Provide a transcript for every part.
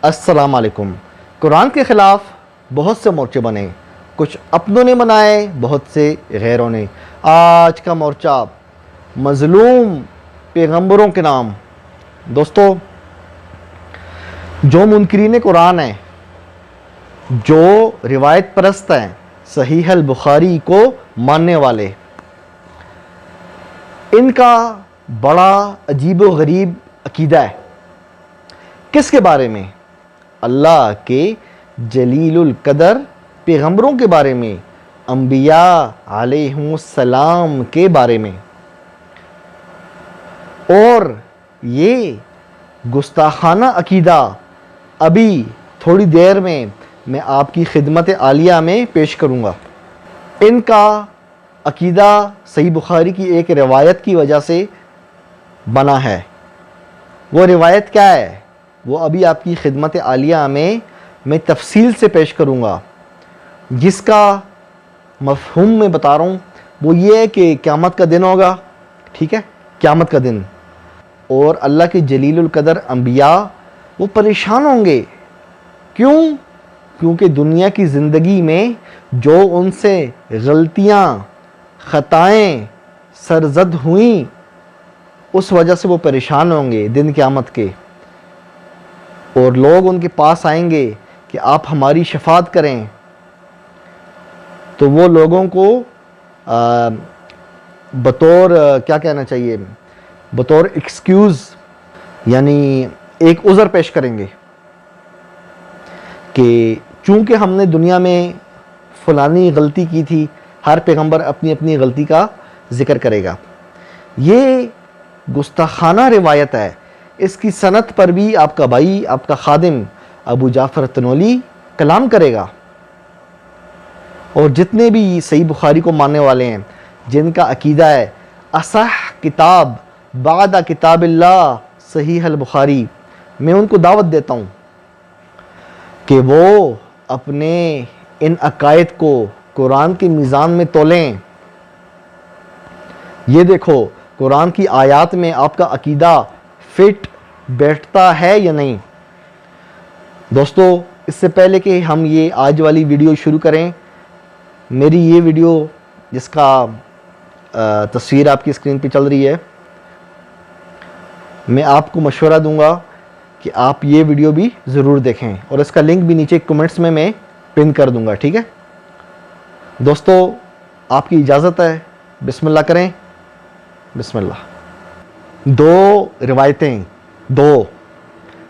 السلام علیکم۔ قرآن کے خلاف بہت سے مورچے بنے، کچھ اپنوں نے بنائے، بہت سے غیروں نے۔ آج کا مورچہ مظلوم پیغمبروں کے نام۔ دوستو، جو منکرین قرآن ہیں، جو روایت پرست ہیں، صحیح البخاری کو ماننے والے، ان کا بڑا عجیب و غریب عقیدہ ہے۔ کس کے بارے میں؟ اللہ کے جلیل القدر پیغمبروں کے بارے میں، انبیاء علیہم السلام کے بارے میں۔ اور یہ گستاخانہ عقیدہ ابھی تھوڑی دیر میں آپ کی خدمت عالیہ میں پیش کروں گا۔ ان کا عقیدہ صحیح بخاری کی ایک روایت کی وجہ سے بنا ہے۔ وہ روایت کیا ہے؟ وہ ابھی آپ کی خدمت عالیہ میں تفصیل سے پیش کروں گا، جس کا مفہوم میں بتا رہا ہوں وہ یہ ہے کہ قیامت کا دن ہوگا، ٹھیک ہے، قیامت کا دن، اور اللہ کے جلیل القدر انبیاء وہ پریشان ہوں گے۔ کیوں؟ کیونکہ دنیا کی زندگی میں جو ان سے غلطیاں، خطائیں سرزد ہوئیں، اس وجہ سے وہ پریشان ہوں گے دن قیامت کے۔ اور لوگ ان کے پاس آئیں گے کہ آپ ہماری شفاعت کریں، تو وہ لوگوں کو بطور کیا کہنا چاہیے، بطور ایکسکیوز، یعنی ایک عذر پیش کریں گے کہ چونکہ ہم نے دنیا میں فلانی غلطی کی تھی۔ ہر پیغمبر اپنی اپنی غلطی کا ذکر کرے گا۔ یہ گستاخانہ روایت ہے۔ اس کی سند پر بھی آپ کا بھائی، آپ کا خادم ابو جعفر تنولی کلام کرے گا، اور جتنے بھی صحیح بخاری کو ماننے والے ہیں، جن کا عقیدہ ہے اصح کتاب بعد کتاب اللہ صحیح البخاری، میں ان کو دعوت دیتا ہوں کہ وہ اپنے ان عقائد کو قرآن کے میزان میں تولیں۔ یہ دیکھو قرآن کی آیات میں آپ کا عقیدہ فٹ بیٹھتا ہے یا نہیں۔ دوستو، اس سے پہلے کہ ہم یہ آج والی ویڈیو شروع کریں، میری یہ ویڈیو جس کا تصویر آپ کی اسکرین پہ چل رہی ہے، میں آپ کو مشورہ دوں گا کہ آپ یہ ویڈیو بھی ضرور دیکھیں، اور اس کا لنک بھی نیچے کمنٹس میں پن کر دوں گا، ٹھیک ہے؟ دوستو، آپ کی اجازت ہے، بسم اللہ کریں۔ بسم اللہ۔ دو روایتیں،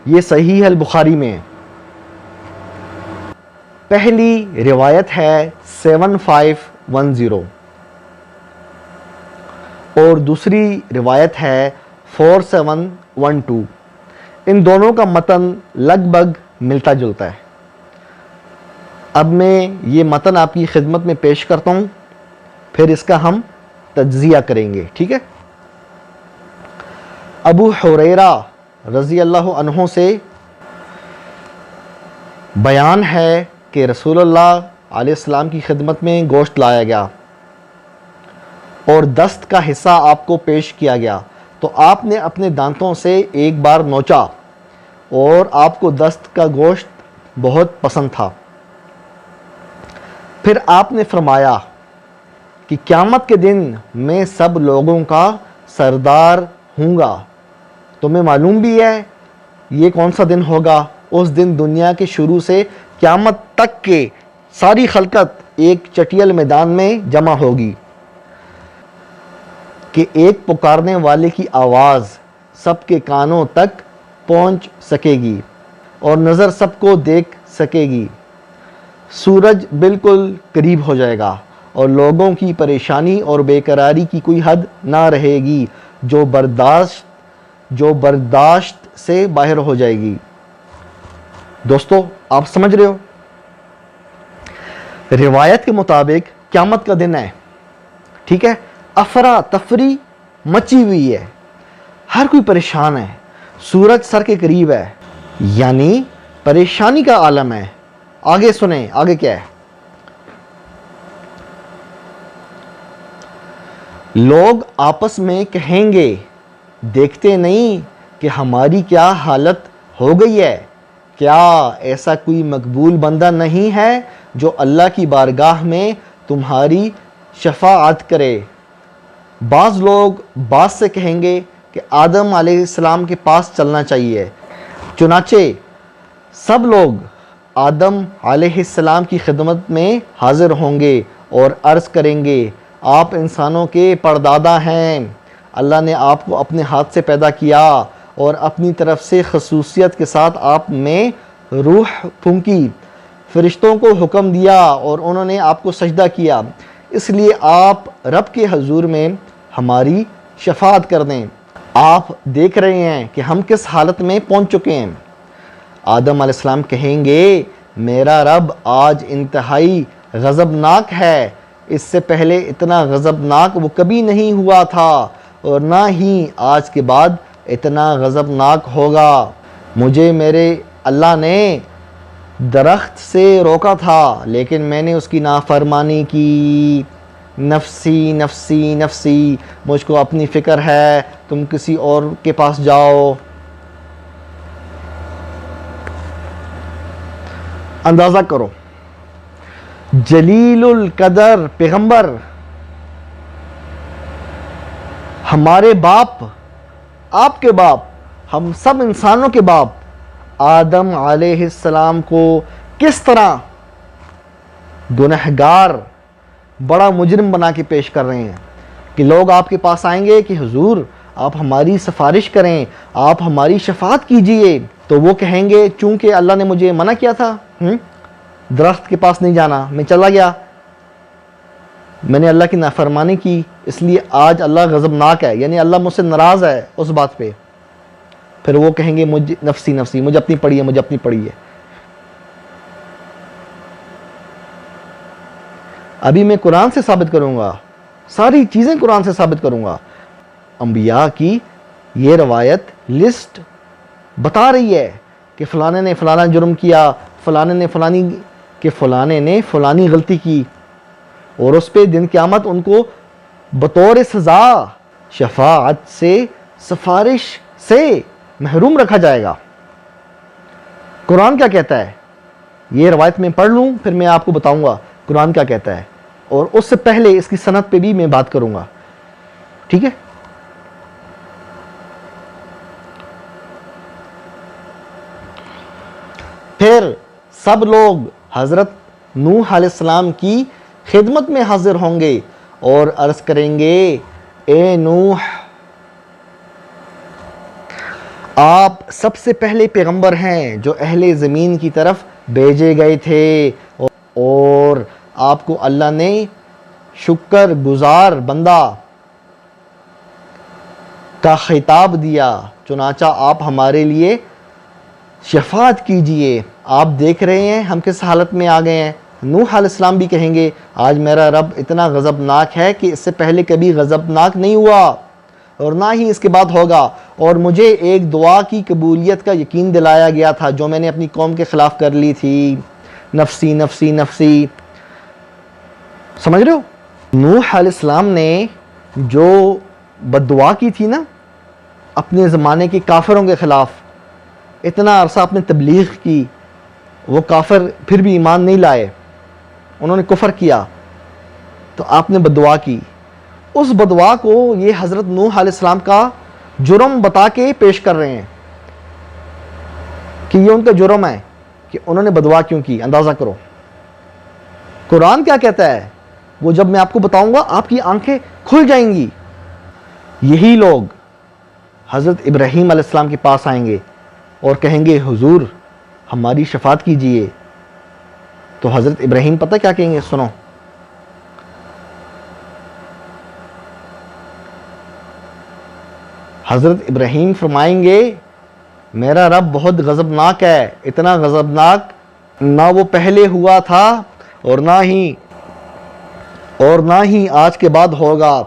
یہ صحیح البخاری میں۔ پہلی روایت ہے 7510، اور دوسری روایت ہے 4712۔ ان دونوں کا متن لگ بھگ ملتا جلتا ہے۔ اب میں یہ متن آپ کی خدمت میں پیش کرتا ہوں، پھر اس کا ہم تجزیہ کریں گے، ٹھیک ہے؟ ابو ہریرہ رضی اللہ عنہ سے بیان ہے کہ رسول اللہ علیہ السلام کی خدمت میں گوشت لایا گیا اور دست کا حصہ آپ کو پیش کیا گیا، تو آپ نے اپنے دانتوں سے ایک بار نوچا، اور آپ کو دست کا گوشت بہت پسند تھا۔ پھر آپ نے فرمایا کہ قیامت کے دن میں سب لوگوں کا سردار ہوں گا۔ تمہیں معلوم بھی ہے یہ کون سا دن ہوگا؟ اس دن دنیا کے شروع سے قیامت تک کے ساری خلقت ایک چٹیل میدان میں جمع ہوگی کہ ایک پکارنے والے کی آواز سب کے کانوں تک پہنچ سکے گی، اور نظر سب کو دیکھ سکے گی۔ سورج بالکل قریب ہو جائے گا، اور لوگوں کی پریشانی اور بے قراری کی کوئی حد نہ رہے گی، جو برداشت سے باہر ہو جائے گی۔ دوستو، آپ سمجھ رہے ہو، روایت کے مطابق قیامت کا دن ہے، ٹھیک ہے؟ افراتفری مچی ہوئی ہے، ہر کوئی پریشان ہے، سورج سر کے قریب ہے، یعنی پریشانی کا عالم ہے۔ آگے سنیں، آگے کیا ہے؟ لوگ آپس میں کہیں گے، دیکھتے نہیں کہ ہماری کیا حالت ہو گئی ہے، کیا ایسا کوئی مقبول بندہ نہیں ہے جو اللہ کی بارگاہ میں تمہاری شفاعت کرے؟ بعض لوگ بعض سے کہیں گے کہ آدم علیہ السلام کے پاس چلنا چاہیے، چنانچہ سب لوگ آدم علیہ السلام کی خدمت میں حاضر ہوں گے اور عرض کریں گے آپ انسانوں کے پردادا ہیں، اللہ نے آپ کو اپنے ہاتھ سے پیدا کیا اور اپنی طرف سے خصوصیت کے ساتھ آپ میں روح پھونکی، فرشتوں کو حکم دیا اور انہوں نے آپ کو سجدہ کیا، اس لیے آپ رب کے حضور میں ہماری شفاعت کر دیں۔ آپ دیکھ رہے ہیں کہ ہم کس حالت میں پہنچ چکے ہیں۔ آدم علیہ السلام کہیں گے میرا رب آج انتہائی غضبناک ہے، اس سے پہلے اتنا غضبناک وہ کبھی نہیں ہوا تھا اور نہ ہی آج کے بعد اتنا غضبناک ہوگا۔ مجھے میرے اللہ نے درخت سے روکا تھا لیکن میں نے اس کی نافرمانی کی، نفسی نفسی نفسی، مجھ کو اپنی فکر ہے، تم کسی اور کے پاس جاؤ۔ اندازہ کرو، جلیل القدر پیغمبر، ہمارے باپ، آپ کے باپ، ہم سب انسانوں کے باپ آدم علیہ السلام کو کس طرح گنہگار، بڑا مجرم بنا کے پیش کر رہے ہیں کہ لوگ آپ کے پاس آئیں گے کہ حضور آپ ہماری سفارش کریں، آپ ہماری شفاعت کیجئے، تو وہ کہیں گے چونکہ اللہ نے مجھے منع کیا تھا درخت کے پاس نہیں جانا، میں چلا گیا، میں نے اللہ کی نافرمانی کی، اس لیے آج اللہ غضبناک ہے، یعنی اللہ مجھ سے ناراض ہے اس بات پہ۔ پھر وہ کہیں گے مجھ نفسی نفسی، مجھے اپنی پڑی ہے، مجھے اپنی پڑی ہے۔ ابھی میں قرآن سے ثابت کروں گا، ساری چیزیں قرآن سے ثابت کروں گا۔ انبیاء کی یہ روایت لسٹ بتا رہی ہے کہ فلانے نے فلانا جرم کیا، فلانے نے فلانی غلطی کی، اور اس پہ دن قیامت ان کو بطور سزا شفاعت سے، سفارش سے محروم رکھا جائے گا۔ قرآن کیا کہتا ہے یہ روایت میں پڑھ لوں پھر میں آپ کو بتاؤں گا قرآن کیا کہتا ہے، اور اس سے پہلے اس کی سند پہ بھی میں بات کروں گا، ٹھیک ہے؟ پھر سب لوگ حضرت نوح علیہ السلام کی خدمت میں حاضر ہوں گے اور عرض کریں گے اے نوح، آپ سب سے پہلے پیغمبر ہیں جو اہل زمین کی طرف بھیجے گئے تھے، اور آپ کو اللہ نے شکر گزار بندہ کا خطاب دیا، چنانچہ آپ ہمارے لیے شفاعت کیجئے۔ آپ دیکھ رہے ہیں ہم کس حالت میں آ گئے ہیں۔ نوح علیہ السلام بھی کہیں گے آج میرا رب اتنا غضبناک ہے کہ اس سے پہلے کبھی غضبناک نہیں ہوا اور نہ ہی اس کے بعد ہوگا، اور مجھے ایک دعا کی قبولیت کا یقین دلایا گیا تھا جو میں نے اپنی قوم کے خلاف کر لی تھی، نفسی نفسی نفسی۔ سمجھ رہے ہو؟ نوح علیہ السلام نے جو بد دعا کی تھی نا اپنے زمانے کے کافروں کے خلاف، اتنا عرصہ آپ نے تبلیغ کی، وہ کافر پھر بھی ایمان نہیں لائے، انہوں نے کفر کیا، تو آپ نے بد دعا کی۔ اس بد دعا کو یہ حضرت نوح علیہ السلام کا جرم بتا کے پیش کر رہے ہیں کہ یہ ان کا جرم ہے کہ انہوں نے بد دعا کیوں کی۔ اندازہ کرو قرآن کیا کہتا ہے، وہ جب میں آپ کو بتاؤں گا آپ کی آنکھیں کھل جائیں گی۔ یہی لوگ حضرت ابراہیم علیہ السلام کے پاس آئیں گے اور کہیں گے حضور ہماری شفاعت کیجئے، تو حضرت ابراہیم پتہ کیا کہیں گے؟ سنو، حضرت ابراہیم فرمائیں گے میرا رب بہت غضبناک ہے، اتنا غضبناک نہ وہ پہلے ہوا تھا اور نہ ہی آج کے بعد ہوگا،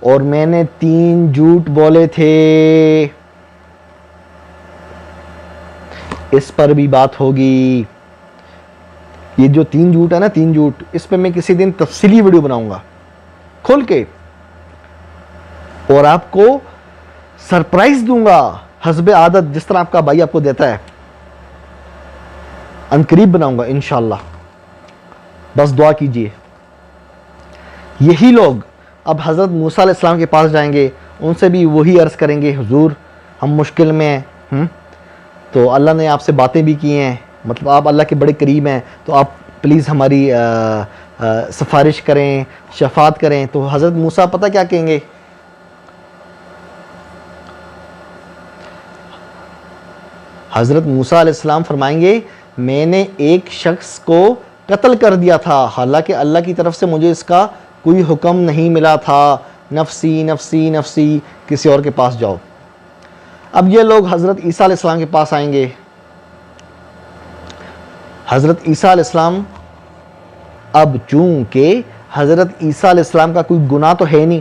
اور میں نے 3 جھوٹ بولے تھے، اس پر بھی بات ہوگی۔ یہ جو 3 جھوٹ ہے نا، 3 جھوٹ، اس پہ میں کسی دن تفصیلی ویڈیو بناؤں گا کھل کے، اور آپ کو سرپرائز دوں گا حسب عادت، جس طرح آپ کا بھائی آپ کو دیتا ہے۔ عنقریب بناؤں گا انشاءاللہ، بس دعا کیجئے۔ یہی لوگ اب حضرت موسیٰ علیہ السلام کے پاس جائیں گے، ان سے بھی وہی عرض کریں گے حضور ہم مشکل میں ہیں، تو اللہ نے آپ سے باتیں بھی کی ہیں، مطلب آپ اللہ کے بڑے قریب ہیں، تو آپ پلیز ہماری سفارش کریں، شفاعت کریں۔ تو حضرت موسیٰ پتہ کیا کہیں گے؟ حضرت موسیٰ علیہ السلام فرمائیں گے میں نے ایک شخص کو قتل کر دیا تھا، حالانکہ اللہ کی طرف سے مجھے اس کا کوئی حکم نہیں ملا تھا، نفسی نفسی نفسی، کسی اور کے پاس جاؤ۔ اب یہ لوگ حضرت عیسیٰ علیہ السلام کے پاس آئیں گے۔ حضرت عیسیٰ علیہ السلام، اب چونکہ حضرت عیسیٰ علیہ السلام کا کوئی گناہ تو ہے نہیں،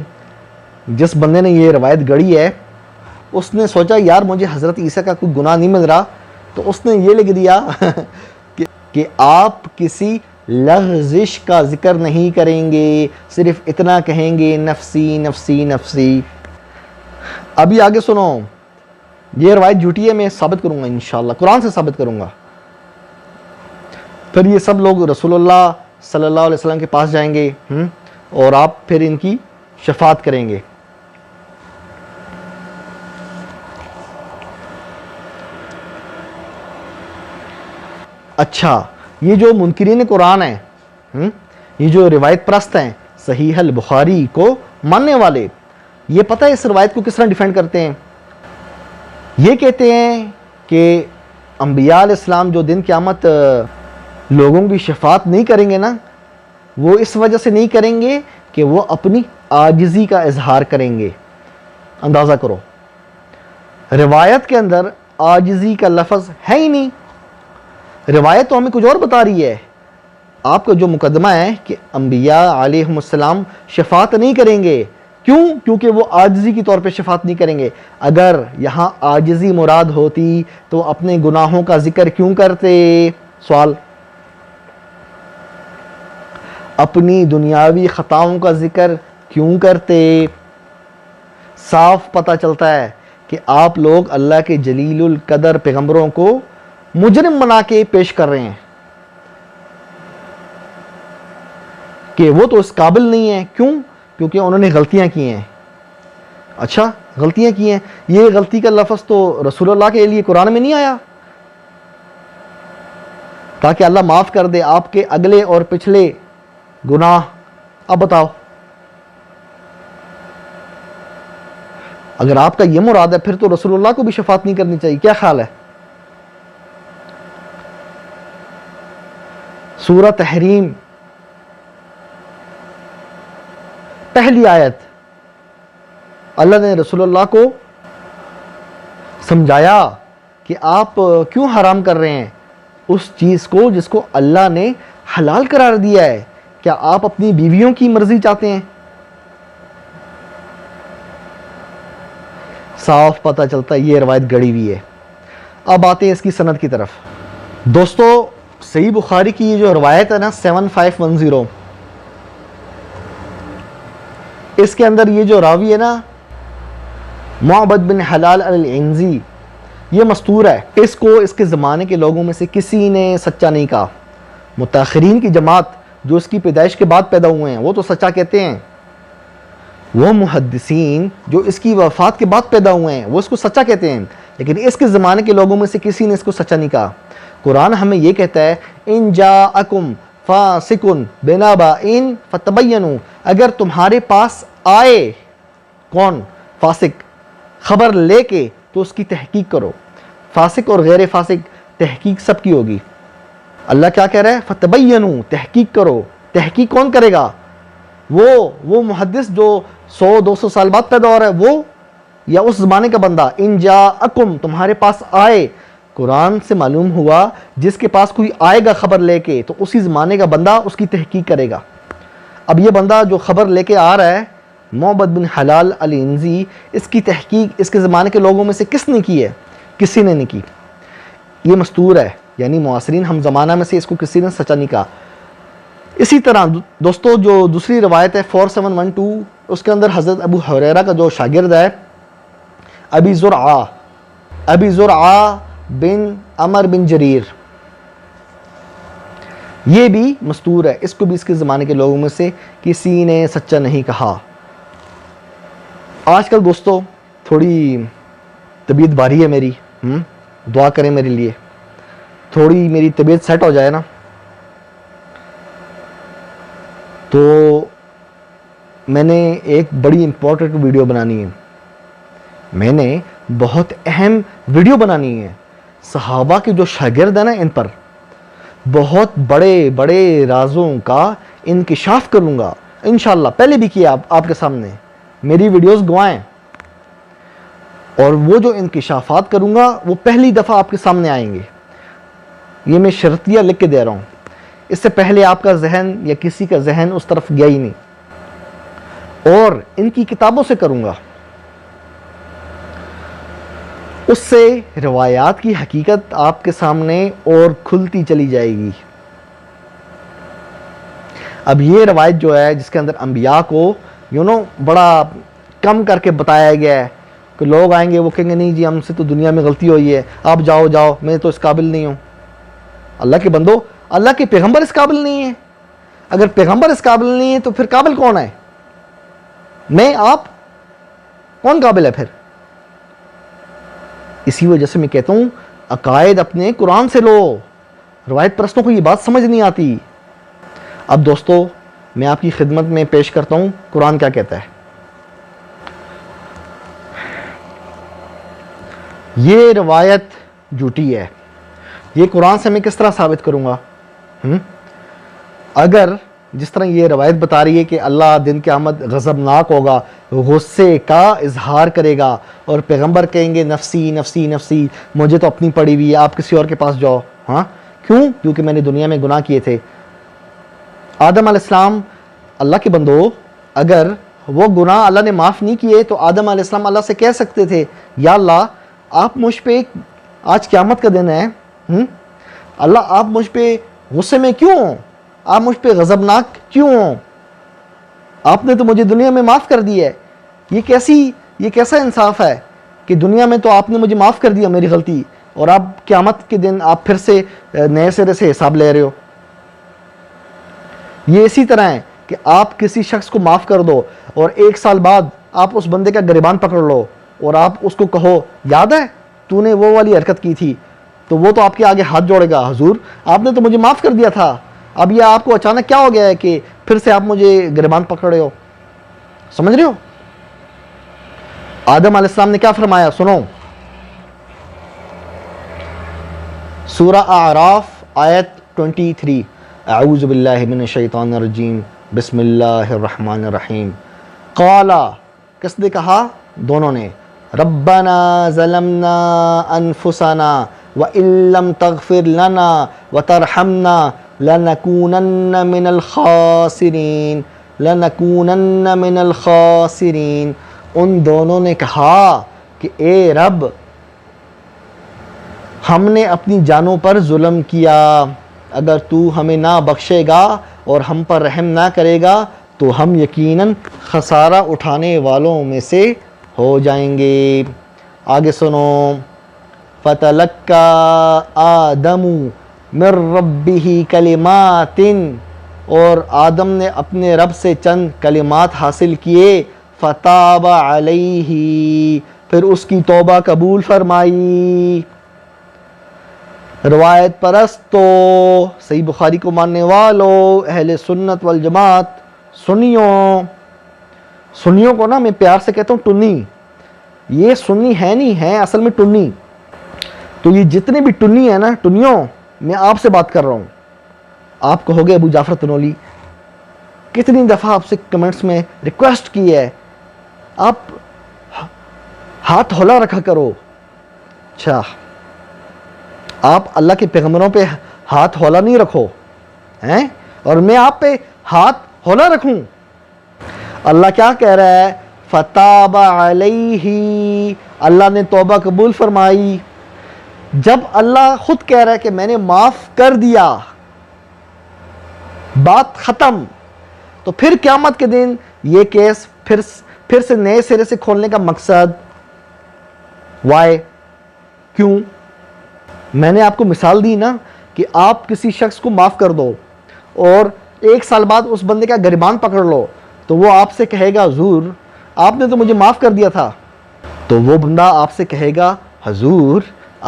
جس بندے نے یہ روایت گڑھی ہے اس نے سوچا یار مجھے حضرت عیسیٰ کا کوئی گناہ نہیں مل رہا، تو اس نے یہ لکھ دیا کہ آپ کسی لغزش کا ذکر نہیں کریں گے، صرف اتنا کہیں گے نفسی نفسی نفسی۔ ابھی آگے سنو، یہ روایت جھوٹی ہے، میں ثابت کروں گا انشاءاللہ، قرآن سے ثابت کروں گا۔ پھر یہ سب لوگ رسول اللہ صلی اللہ علیہ وسلم کے پاس جائیں گے اور آپ پھر ان کی شفاعت کریں گے۔ اچھا، یہ جو منکرین قرآن ہیں، یہ جو روایت پرست ہیں، صحیح البخاری کو ماننے والے، یہ پتہ ہے اس روایت کو کس طرح ڈیفینڈ کرتے ہیں؟ یہ کہتے ہیں کہ انبیاء علیہ السلام جو دن قیامت لوگوں کی شفاعت نہیں کریں گے نا، وہ اس وجہ سے نہیں کریں گے کہ وہ اپنی عاجزی کا اظہار کریں گے۔ اندازہ کرو، روایت کے اندر عاجزی کا لفظ ہے ہی نہیں، روایت تو ہمیں کچھ اور بتا رہی ہے۔ آپ کا جو مقدمہ ہے کہ انبیاء علیہم السلام شفاعت نہیں کریں گے، کیوں؟ کیونکہ وہ عاجزی کی طور پہ شفاعت نہیں کریں گے۔ اگر یہاں عاجزی مراد ہوتی تو اپنے گناہوں کا ذکر کیوں کرتے؟ سوال، اپنی دنیاوی خطاؤں کا ذکر کیوں کرتے؟ صاف پتہ چلتا ہے کہ آپ لوگ اللہ کے جلیل القدر پیغمبروں کو مجرم بنا کے پیش کر رہے ہیں کہ وہ تو اس قابل نہیں ہے۔ کیوں؟ کیونکہ انہوں نے غلطیاں کی ہیں۔ اچھا، غلطیاں کی ہیں، یہ غلطی کا لفظ تو رسول اللہ کے لیے قرآن میں نہیں آیا تاکہ اللہ معاف کر دے آپ کے اگلے اور پچھلے گناہ؟ اب بتاؤ، اگر آپ کا یہ مراد ہے پھر تو رسول اللہ کو بھی شفاعت نہیں کرنی چاہیے۔ کیا خیال ہے؟ سورہ تحریم پہلی آیت، اللہ نے رسول اللہ کو سمجھایا کہ آپ کیوں حرام کر رہے ہیں اس چیز کو جس کو اللہ نے حلال قرار دیا ہے؟ کیا آپ اپنی بیویوں کی مرضی چاہتے ہیں؟ صاف پتہ چلتا ہے یہ روایت گڑھی ہوئی ہے۔ اب آتے ہیں اس کی سند کی طرف۔ دوستو، صحیح بخاری کی یہ جو روایت ہے نا 7510، اس کے اندر یہ جو راوی ہے نا معبد بن حلال العنزی، یہ مستور ہے، اس کو اس کے زمانے کے لوگوں میں سے کسی نے سچا نہیں کہا۔ متاخرین کی جماعت جو اس کی پیدائش کے بعد پیدا ہوئے ہیں وہ تو سچا کہتے ہیں، وہ محدثین جو اس کی وفات کے بعد پیدا ہوئے ہیں وہ اس کو سچا کہتے ہیں، لیکن اس کے زمانے کے لوگوں میں سے کسی نے اس کو سچا نہیں کہا۔ قرآن ہمیں یہ کہتا ہے ان جاءکم فاسق بنبأ فتبینوا، اگر تمہارے پاس آئے کون؟ فاسق، خبر لے کے تو اس کی تحقیق کرو۔ فاسق اور غیر فاسق تحقیق سب کی ہوگی۔ اللہ کیا کہہ رہا ہے؟ فتبینوا، تحقیق کرو۔ تحقیق کون کرے گا؟ وہ محدث جو 100-200 سال بعد پیدا ہو رہا ہے وہ، یا اس زمانے کا بندہ؟ ان جاءکم، تمہارے پاس آئے، قرآن سے معلوم ہوا جس کے پاس کوئی آئے گا خبر لے کے تو اسی زمانے کا بندہ اس کی تحقیق کرے گا۔ اب یہ بندہ جو خبر لے کے آ رہا ہے معبد بن حلال العنزی، اس کی تحقیق اس کے زمانے کے لوگوں میں سے کس نے کی ہے؟ کسی نے نہیں کی۔ یہ مستور ہے، یعنی معاصرین ہم زمانہ میں سے اس کو کسی نے سچا نہیں کہا۔ اسی طرح دوستو جو دوسری روایت ہے 4712، اس کے اندر حضرت ابو ہریرہ کا جو شاگرد ہے ابی زرعہ بن عمر بن جریر، یہ بھی مستور ہے، اس کو بھی اس کے زمانے کے لوگوں میں سے کسی نے سچا نہیں کہا۔ آج کل دوستو تھوڑی طبیعت بھاری ہے میری، دعا کریں میرے لیے، تھوڑی میری طبیعت سیٹ ہو جائے نا تو میں نے ایک بڑی امپورٹنٹ ویڈیو بنانی ہے، میں نے بہت اہم ویڈیو بنانی ہے، صحابہ کے جو شاگرد ہیں نا ان پر بہت بڑے بڑے رازوں کا انکشاف کروں گا انشاءاللہ۔ پہلے بھی کیا آپ کے سامنے، میری ویڈیوز گوائیں، اور وہ جو انکشافات کروں گا وہ پہلی دفعہ آپ کے سامنے آئیں گے، یہ میں شرطیہ لکھ کے دے رہا ہوں۔ اس سے پہلے آپ کا ذہن یا کسی کا ذہن اس طرف گیا ہی نہیں، اور ان کی کتابوں سے کروں گا، اس سے روایات کی حقیقت آپ کے سامنے اور کھلتی چلی جائے گی۔ اب یہ روایت جو ہے جس کے اندر انبیاء کو بڑا کم کر کے بتایا گیا ہے کہ لوگ آئیں گے وہ کہیں گے نہیں جی ہم سے تو دنیا میں غلطی ہوئی ہے، آپ جاؤ میں تو اس قابل نہیں ہوں۔ اللہ کے بندو، اللہ کے پیغمبر اس قابل نہیں ہے، اگر پیغمبر اس قابل نہیں ہے تو پھر قابل کون ہے؟ میں، آپ، کون قابل ہے پھر؟ اسی وجہ سے میں کہتا ہوں عقائد اپنے قرآن سے لو، روایت پرستوں کو یہ بات سمجھ نہیں آتی۔ اب دوستو میں آپ کی خدمت میں پیش کرتا ہوں قرآن کیا کہتا ہے۔ یہ روایت جھوٹی ہے، یہ قرآن سے میں کس طرح ثابت کروں گا؟ اگر جس طرح یہ روایت بتا رہی ہے کہ اللہ دن قیامت غضبناک ہوگا، غصے کا اظہار کرے گا، اور پیغمبر کہیں گے نفسی نفسی نفسی، مجھے تو اپنی پڑی ہوئی ہے، آپ کسی اور کے پاس جاؤ۔ کیوں؟ کیونکہ میں نے دنیا میں گناہ کیے تھے۔ آدم علیہ السلام، اللہ کے بندو، اگر وہ گناہ اللہ نے معاف نہیں کیے تو آدم علیہ السلام اللہ سے کہہ سکتے تھے یا اللہ آپ مجھ پہ، آج قیامت کا دن ہے، اللہ آپ مجھ پہ غصے میں کیوں ہوں؟ آپ مجھ پہ غضبناک کیوں ہوں؟ آپ نے تو مجھے دنیا میں معاف کر دی ہے۔ یہ کیسا انصاف ہے کہ دنیا میں تو آپ نے مجھے معاف کر دیا میری غلطی، اور آپ قیامت کے دن آپ پھر سے نئے سرے سے حساب لے رہے ہو۔ یہ اسی طرح ہے کہ آپ کسی شخص کو معاف کر دو اور 1 سال بعد آپ اس بندے کا گریبان پکڑ لو اور آپ اس کو کہو یاد ہے تو نے وہ والی حرکت کی تھی، تو وہ تو آپ کے آگے ہاتھ جوڑے گا، حضور آپ نے تو مجھے معاف کر دیا تھا، اب یہ آپ کو اچانک کیا ہو گیا ہے کہ پھر سے آپ مجھے گریبان پکڑ رہے ہو؟ سمجھ رہے ہو؟ آدم علیہ السلام نے کیا فرمایا؟ سنو، سورہ اعراف آیت 23، اعوذ باللہ من الشیطان الرجیم، بسم اللہ الرحمن الرحیم۔ قالا، کس نے کہا؟ دونوں نے۔ ربنا ظلمنا انفسنا وَإِن لَّمْ تَغْفِرْ لَنَا وَتَرْحَمْنَا لَنَكُونَنَّ مِنَ الْخَاسِرِينَ لَنَكُونَنَّ مِنَ الْخَاسِرِينَ۔ ان دونوں نے کہا کہ اے رب ہم نے اپنی جانوں پر ظلم کیا، اگر تو ہمیں نہ بخشے گا اور ہم پر رحم نہ کرے گا تو ہم یقیناً خسارہ اٹھانے والوں میں سے ہو جائیں گے۔ آگے سنو، فَتَلَقَّى آدَمُ مِن رَّبِّهِ كَلِمَاتٍ، اور آدم نے اپنے رب سے چند کلمات حاصل کیے، فَتَابَ عَلَيْهِ، پھر اس کی توبہ قبول فرمائی۔ روایت پرستو، صحیح بخاری کو ماننے والو، اہل سنت والجماعت، سنیوں کو نا میں پیار سے کہتا ہوں ٹنی، یہ سنی ہے نہیں ہے اصل میں ٹنی، تو یہ جتنے بھی ٹنی ہیں نا، ٹنیوں، میں آپ سے بات کر رہا ہوں۔ آپ کہو گے ابو جعفر تنولی کتنی دفعہ آپ سے کمنٹس میں ریکویسٹ کی ہے آپ ہاتھ ہولا رکھا کرو۔ اچھا، آپ اللہ کے پیغمبروں پہ ہاتھ ہولا نہیں رکھو ہیں، اور میں آپ پہ ہاتھ ہولا رکھوں؟ اللہ کیا کہہ رہا ہے؟ فَتَابَ عَلَيْهِ، اللہ نے توبہ قبول فرمائی۔ جب اللہ خود کہہ رہا ہے کہ میں نے معاف کر دیا، بات ختم، تو پھر قیامت کے دن یہ کیس پھر سے نئے سرے سے کھولنے کا مقصد وائے؟ کیوں؟ میں نے آپ کو مثال دی نا کہ آپ کسی شخص کو معاف کر دو، اور 1 سال بعد اس بندے کا گریبان پکڑ لو تو وہ آپ سے کہے گا حضور آپ نے تو مجھے معاف کر دیا تھا، تو وہ بندہ آپ سے کہے گا حضور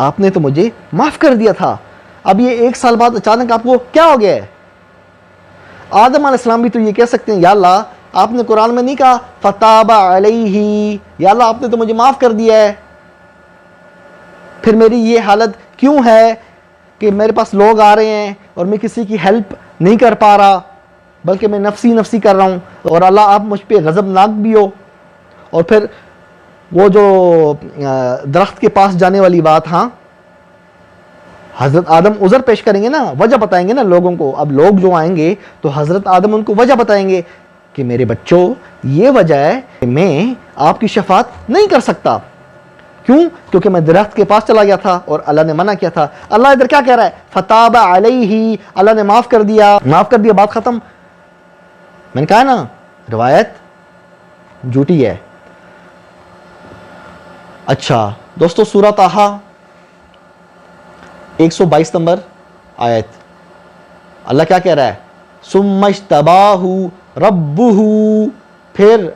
آپ نے تو مجھے معاف کر دیا تھا. اب یہ 1 سال بعد اچانک آپ کو کیا ہو گیا ہے؟ آدم علیہ السلام بھی تو یہ کہہ سکتے ہیں یا اللہ آپ نے قرآن میں نہیں کہا فتاب علیہ، یا اللہ آپ نے تو مجھے معاف کر دیا ہے، پھر میری یہ حالت کیوں ہے کہ میرے پاس لوگ آ رہے ہیں اور میں کسی کی ہیلپ نہیں کر پا رہا بلکہ میں نفسی کر رہا ہوں، اور اللہ آپ مجھ پہ غضبناک بھی ہو. اور پھر وہ جو درخت کے پاس جانے والی بات، ہاں حضرت آدم عذر پیش کریں گے نا، وجہ بتائیں گے نا لوگوں کو. اب لوگ جو آئیں گے تو حضرت آدم ان کو وجہ بتائیں گے کہ میرے بچوں یہ وجہ ہے کہ میں آپ کی شفاعت نہیں کر سکتا. کیوں؟ کیونکہ میں درخت کے پاس چلا گیا تھا اور اللہ نے منع کیا تھا. اللہ ادھر کیا کہہ رہا ہے؟ فتاب علیہ، اللہ نے معاف کر دیا، بات ختم. میں نے کہا نا روایت جھوٹی ہے. اچھا دوستو، سورہ طٰہٰ 122 نمبر آیت، اللہ کیا کہہ رہا ہے؟ ثم اجتباہ ربہ، پھر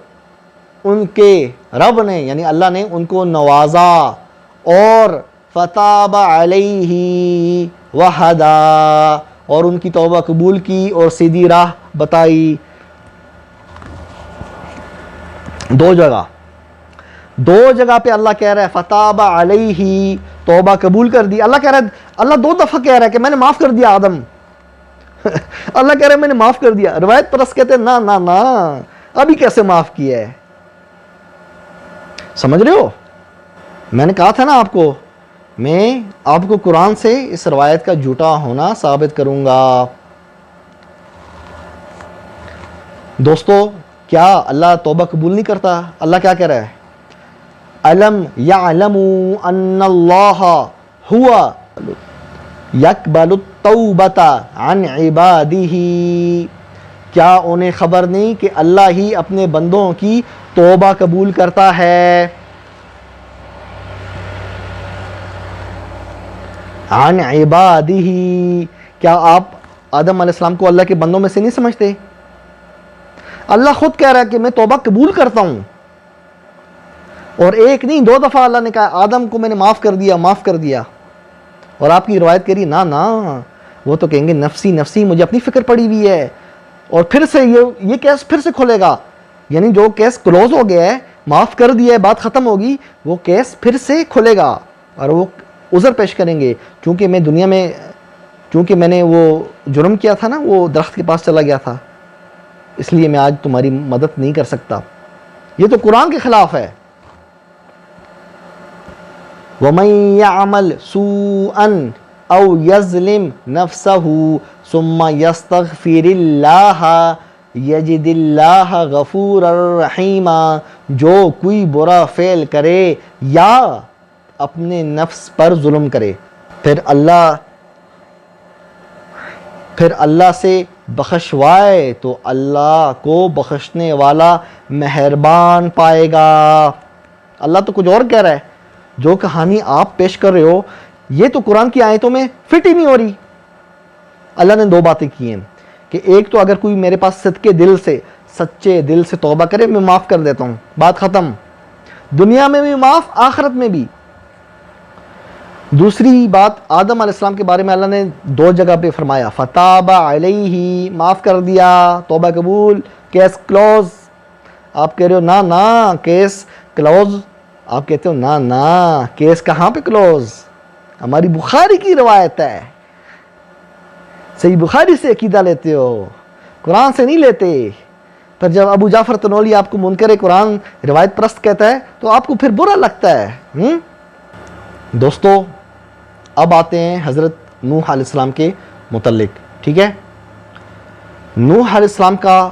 ان کے رب نے یعنی اللہ نے ان کو نوازا اور فتاب علیہ وہدا، اور ان کی توبہ قبول کی اور سیدھی راہ بتائی. دو جگہ پہ اللہ کہہ رہا ہے فتاب علیہ، توبہ قبول کر دی. اللہ کہہ رہا ہے، اللہ 2 دفعہ کہہ رہا ہے کہ میں نے معاف کر دیا آدم. اللہ کہہ رہا ہے میں نے معاف کر دیا. روایت پرست کہتے ہیں نا ابھی کیسے معاف کیا ہے؟ سمجھ رہے ہو؟ میں نے کہا تھا نا آپ کو، میں آپ کو قرآن سے اس روایت کا جھوٹا ہونا ثابت کروں گا. دوستو کیا اللہ توبہ قبول نہیں کرتا؟ اللہ کیا کہہ رہا ہے؟ الم یعلموا ان اللہ ہوا یقبل التوبۃ عن عبادہ، کیا انہیں خبر نہیں کہ اللہ ہی اپنے بندوں کی توبہ قبول کرتا ہے؟ عن عبادہ، کیا آپ آدم علیہ السلام کو اللہ کے بندوں میں سے نہیں سمجھتے؟ اللہ خود کہہ رہا ہے کہ میں توبہ قبول کرتا ہوں، اور 1 نہیں 2 دفعہ اللہ نے کہا آدم کو میں نے معاف کر دیا. اور آپ کی روایت کہہ رہی نا وہ تو کہیں گے نفسی مجھے اپنی فکر پڑی ہوئی ہے، اور پھر سے یہ کیس پھر سے کھلے گا. یعنی جو کیس کلوز ہو گیا ہے، معاف کر دیا ہے، بات ختم ہوگی، وہ کیس پھر سے کھلے گا اور وہ عذر پیش کریں گے چونکہ میں دنیا میں میں نے وہ جرم کیا تھا نا، وہ درخت کے پاس چلا گیا تھا، اس لیے میں آج تمہاری مدد نہیں کر سکتا. یہ تو قرآن کے خلاف ہے. وَمَن يَعْمَلْ سُوءًا أَوْ يَظْلِمْ نَفْسَهُ ثُمَّ يَسْتَغْفِرِ اللَّهَ يَجِدِ اللَّهَ غَفُورًا رَحِيمًا، جو کوئی برا فعل کرے یا اپنے نفس پر ظلم کرے پھر اللہ سے بخشوائے تو اللہ کو بخشنے والا مہربان پائے گا. اللہ تو کچھ اور کہہ رہا ہے. جو کہانی آپ پیش کر رہے ہو یہ تو قرآن کی آیتوں میں فٹ ہی نہیں ہو رہی. اللہ نے 2 باتیں کی ہیں کہ ایک تو اگر کوئی میرے پاس سچے دل سے توبہ کرے میں معاف کر دیتا ہوں، بات ختم، دنیا میں بھی معاف، آخرت میں بھی. دوسری بات آدم علیہ السلام کے بارے میں اللہ نے 2 جگہ پہ فرمایا فتاب علیہ، معاف کر دیا، توبہ قبول، کیس کلوز. آپ کہہ رہے ہو نا کیس کلوز، آپ کہتے ہو نا کیس کہاں پہ کلوز؟ ہماری بخاری کی روایت ہے، صحیح بخاری سے عقیدہ لیتے ہو، قرآن سے نہیں لیتے. پھر جب ابو جعفر تنولی آپ کو منکر قرآن روایت پرست کہتا ہے تو آپ کو پھر برا لگتا ہے. دوستو اب آتے ہیں حضرت نوح علیہ السلام کے متعلق. ٹھیک ہے، نوح علیہ السلام کا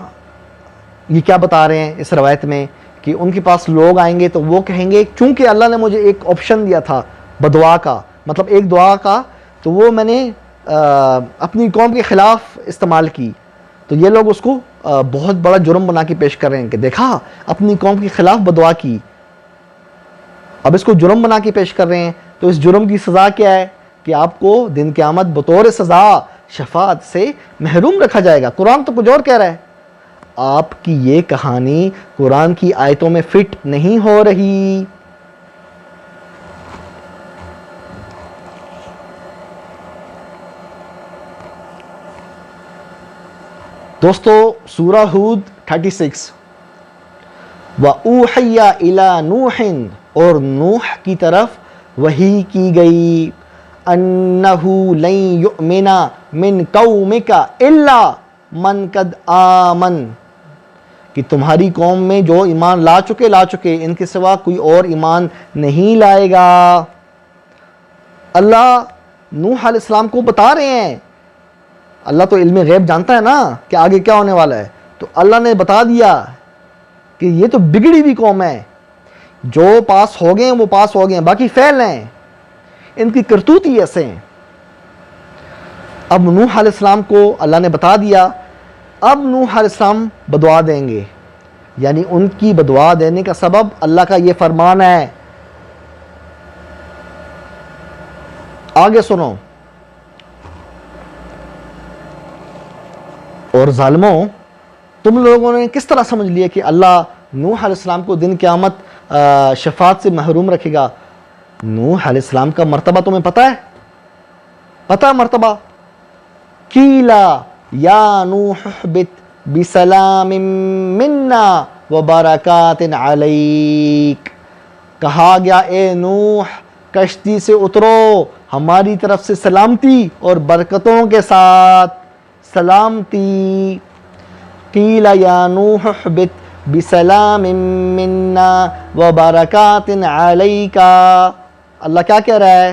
یہ کیا بتا رہے ہیں اس روایت میں کہ ان کے پاس لوگ آئیں گے تو وہ کہیں گے چونکہ اللہ نے مجھے ایک آپشن دیا تھا بدعا کا، مطلب ایک دعا کا، تو وہ میں نے اپنی قوم کے خلاف استعمال کی، تو یہ لوگ اس کو بہت بڑا جرم بنا کے پیش کر رہے ہیں کہ دیکھا اپنی قوم کے خلاف بدعا کی. اب اس کو جرم بنا کے پیش کر رہے ہیں. تو اس جرم کی سزا کیا ہے کہ آپ کو دن قیامت بطور سزا شفاعت سے محروم رکھا جائے گا۔ قرآن تو کچھ اور کہہ رہا ہے۔ آپ کی یہ کہانی قرآن کی آیتوں میں فٹ نہیں ہو رہی۔ دوستو سورہ ہود 36 وَأُوحِيَ إِلَى نُوحٍ، اور نوح کی طرف وحی کی گئی، أَنَّهُ لَن يُؤْمِنَ مِن قَوْمِكَ إِلَّا مَن قَدْ آمَنَ، کہ تمہاری قوم میں جو ایمان لا چکے ان کے سوا کوئی اور ایمان نہیں لائے گا۔ اللہ نوح علیہ السلام کو بتا رہے ہیں، اللہ تو علم غیب جانتا ہے نا کہ آگے کیا ہونے والا ہے، تو اللہ نے بتا دیا کہ یہ تو بگڑی ہوئی قوم ہے، جو پاس ہو گئے ہیں وہ پاس ہو گئے ہیں، باقی فیل ہیں، ان کی کرتوت ہی ایسے ہیں۔ اب نوح علیہ السلام کو اللہ نے بتا دیا، اب نوح علیہ السلام بدعا دیں گے، یعنی ان کی بدعا دینے کا سبب اللہ کا یہ فرمان ہے۔ آگے سنو، اور ظالموں تم لوگوں نے کس طرح سمجھ لیا کہ اللہ نوح علیہ السلام کو دن قیامت شفاعت سے محروم رکھے گا؟ نوح علیہ السلام کا مرتبہ تمہیں پتہ ہے؟ پتہ ہے مرتبہ؟ قیلا یا نوح اہبط بسلام منا وبرکات علیک، کہا گیا اے نوح کشتی سے اترو ہماری طرف سے سلامتی اور برکتوں کے ساتھ، سلامتی۔ قیل یا نوح اہبط بسلام منا وبرکات علیک، اللہ کیا کہہ رہا ہے؟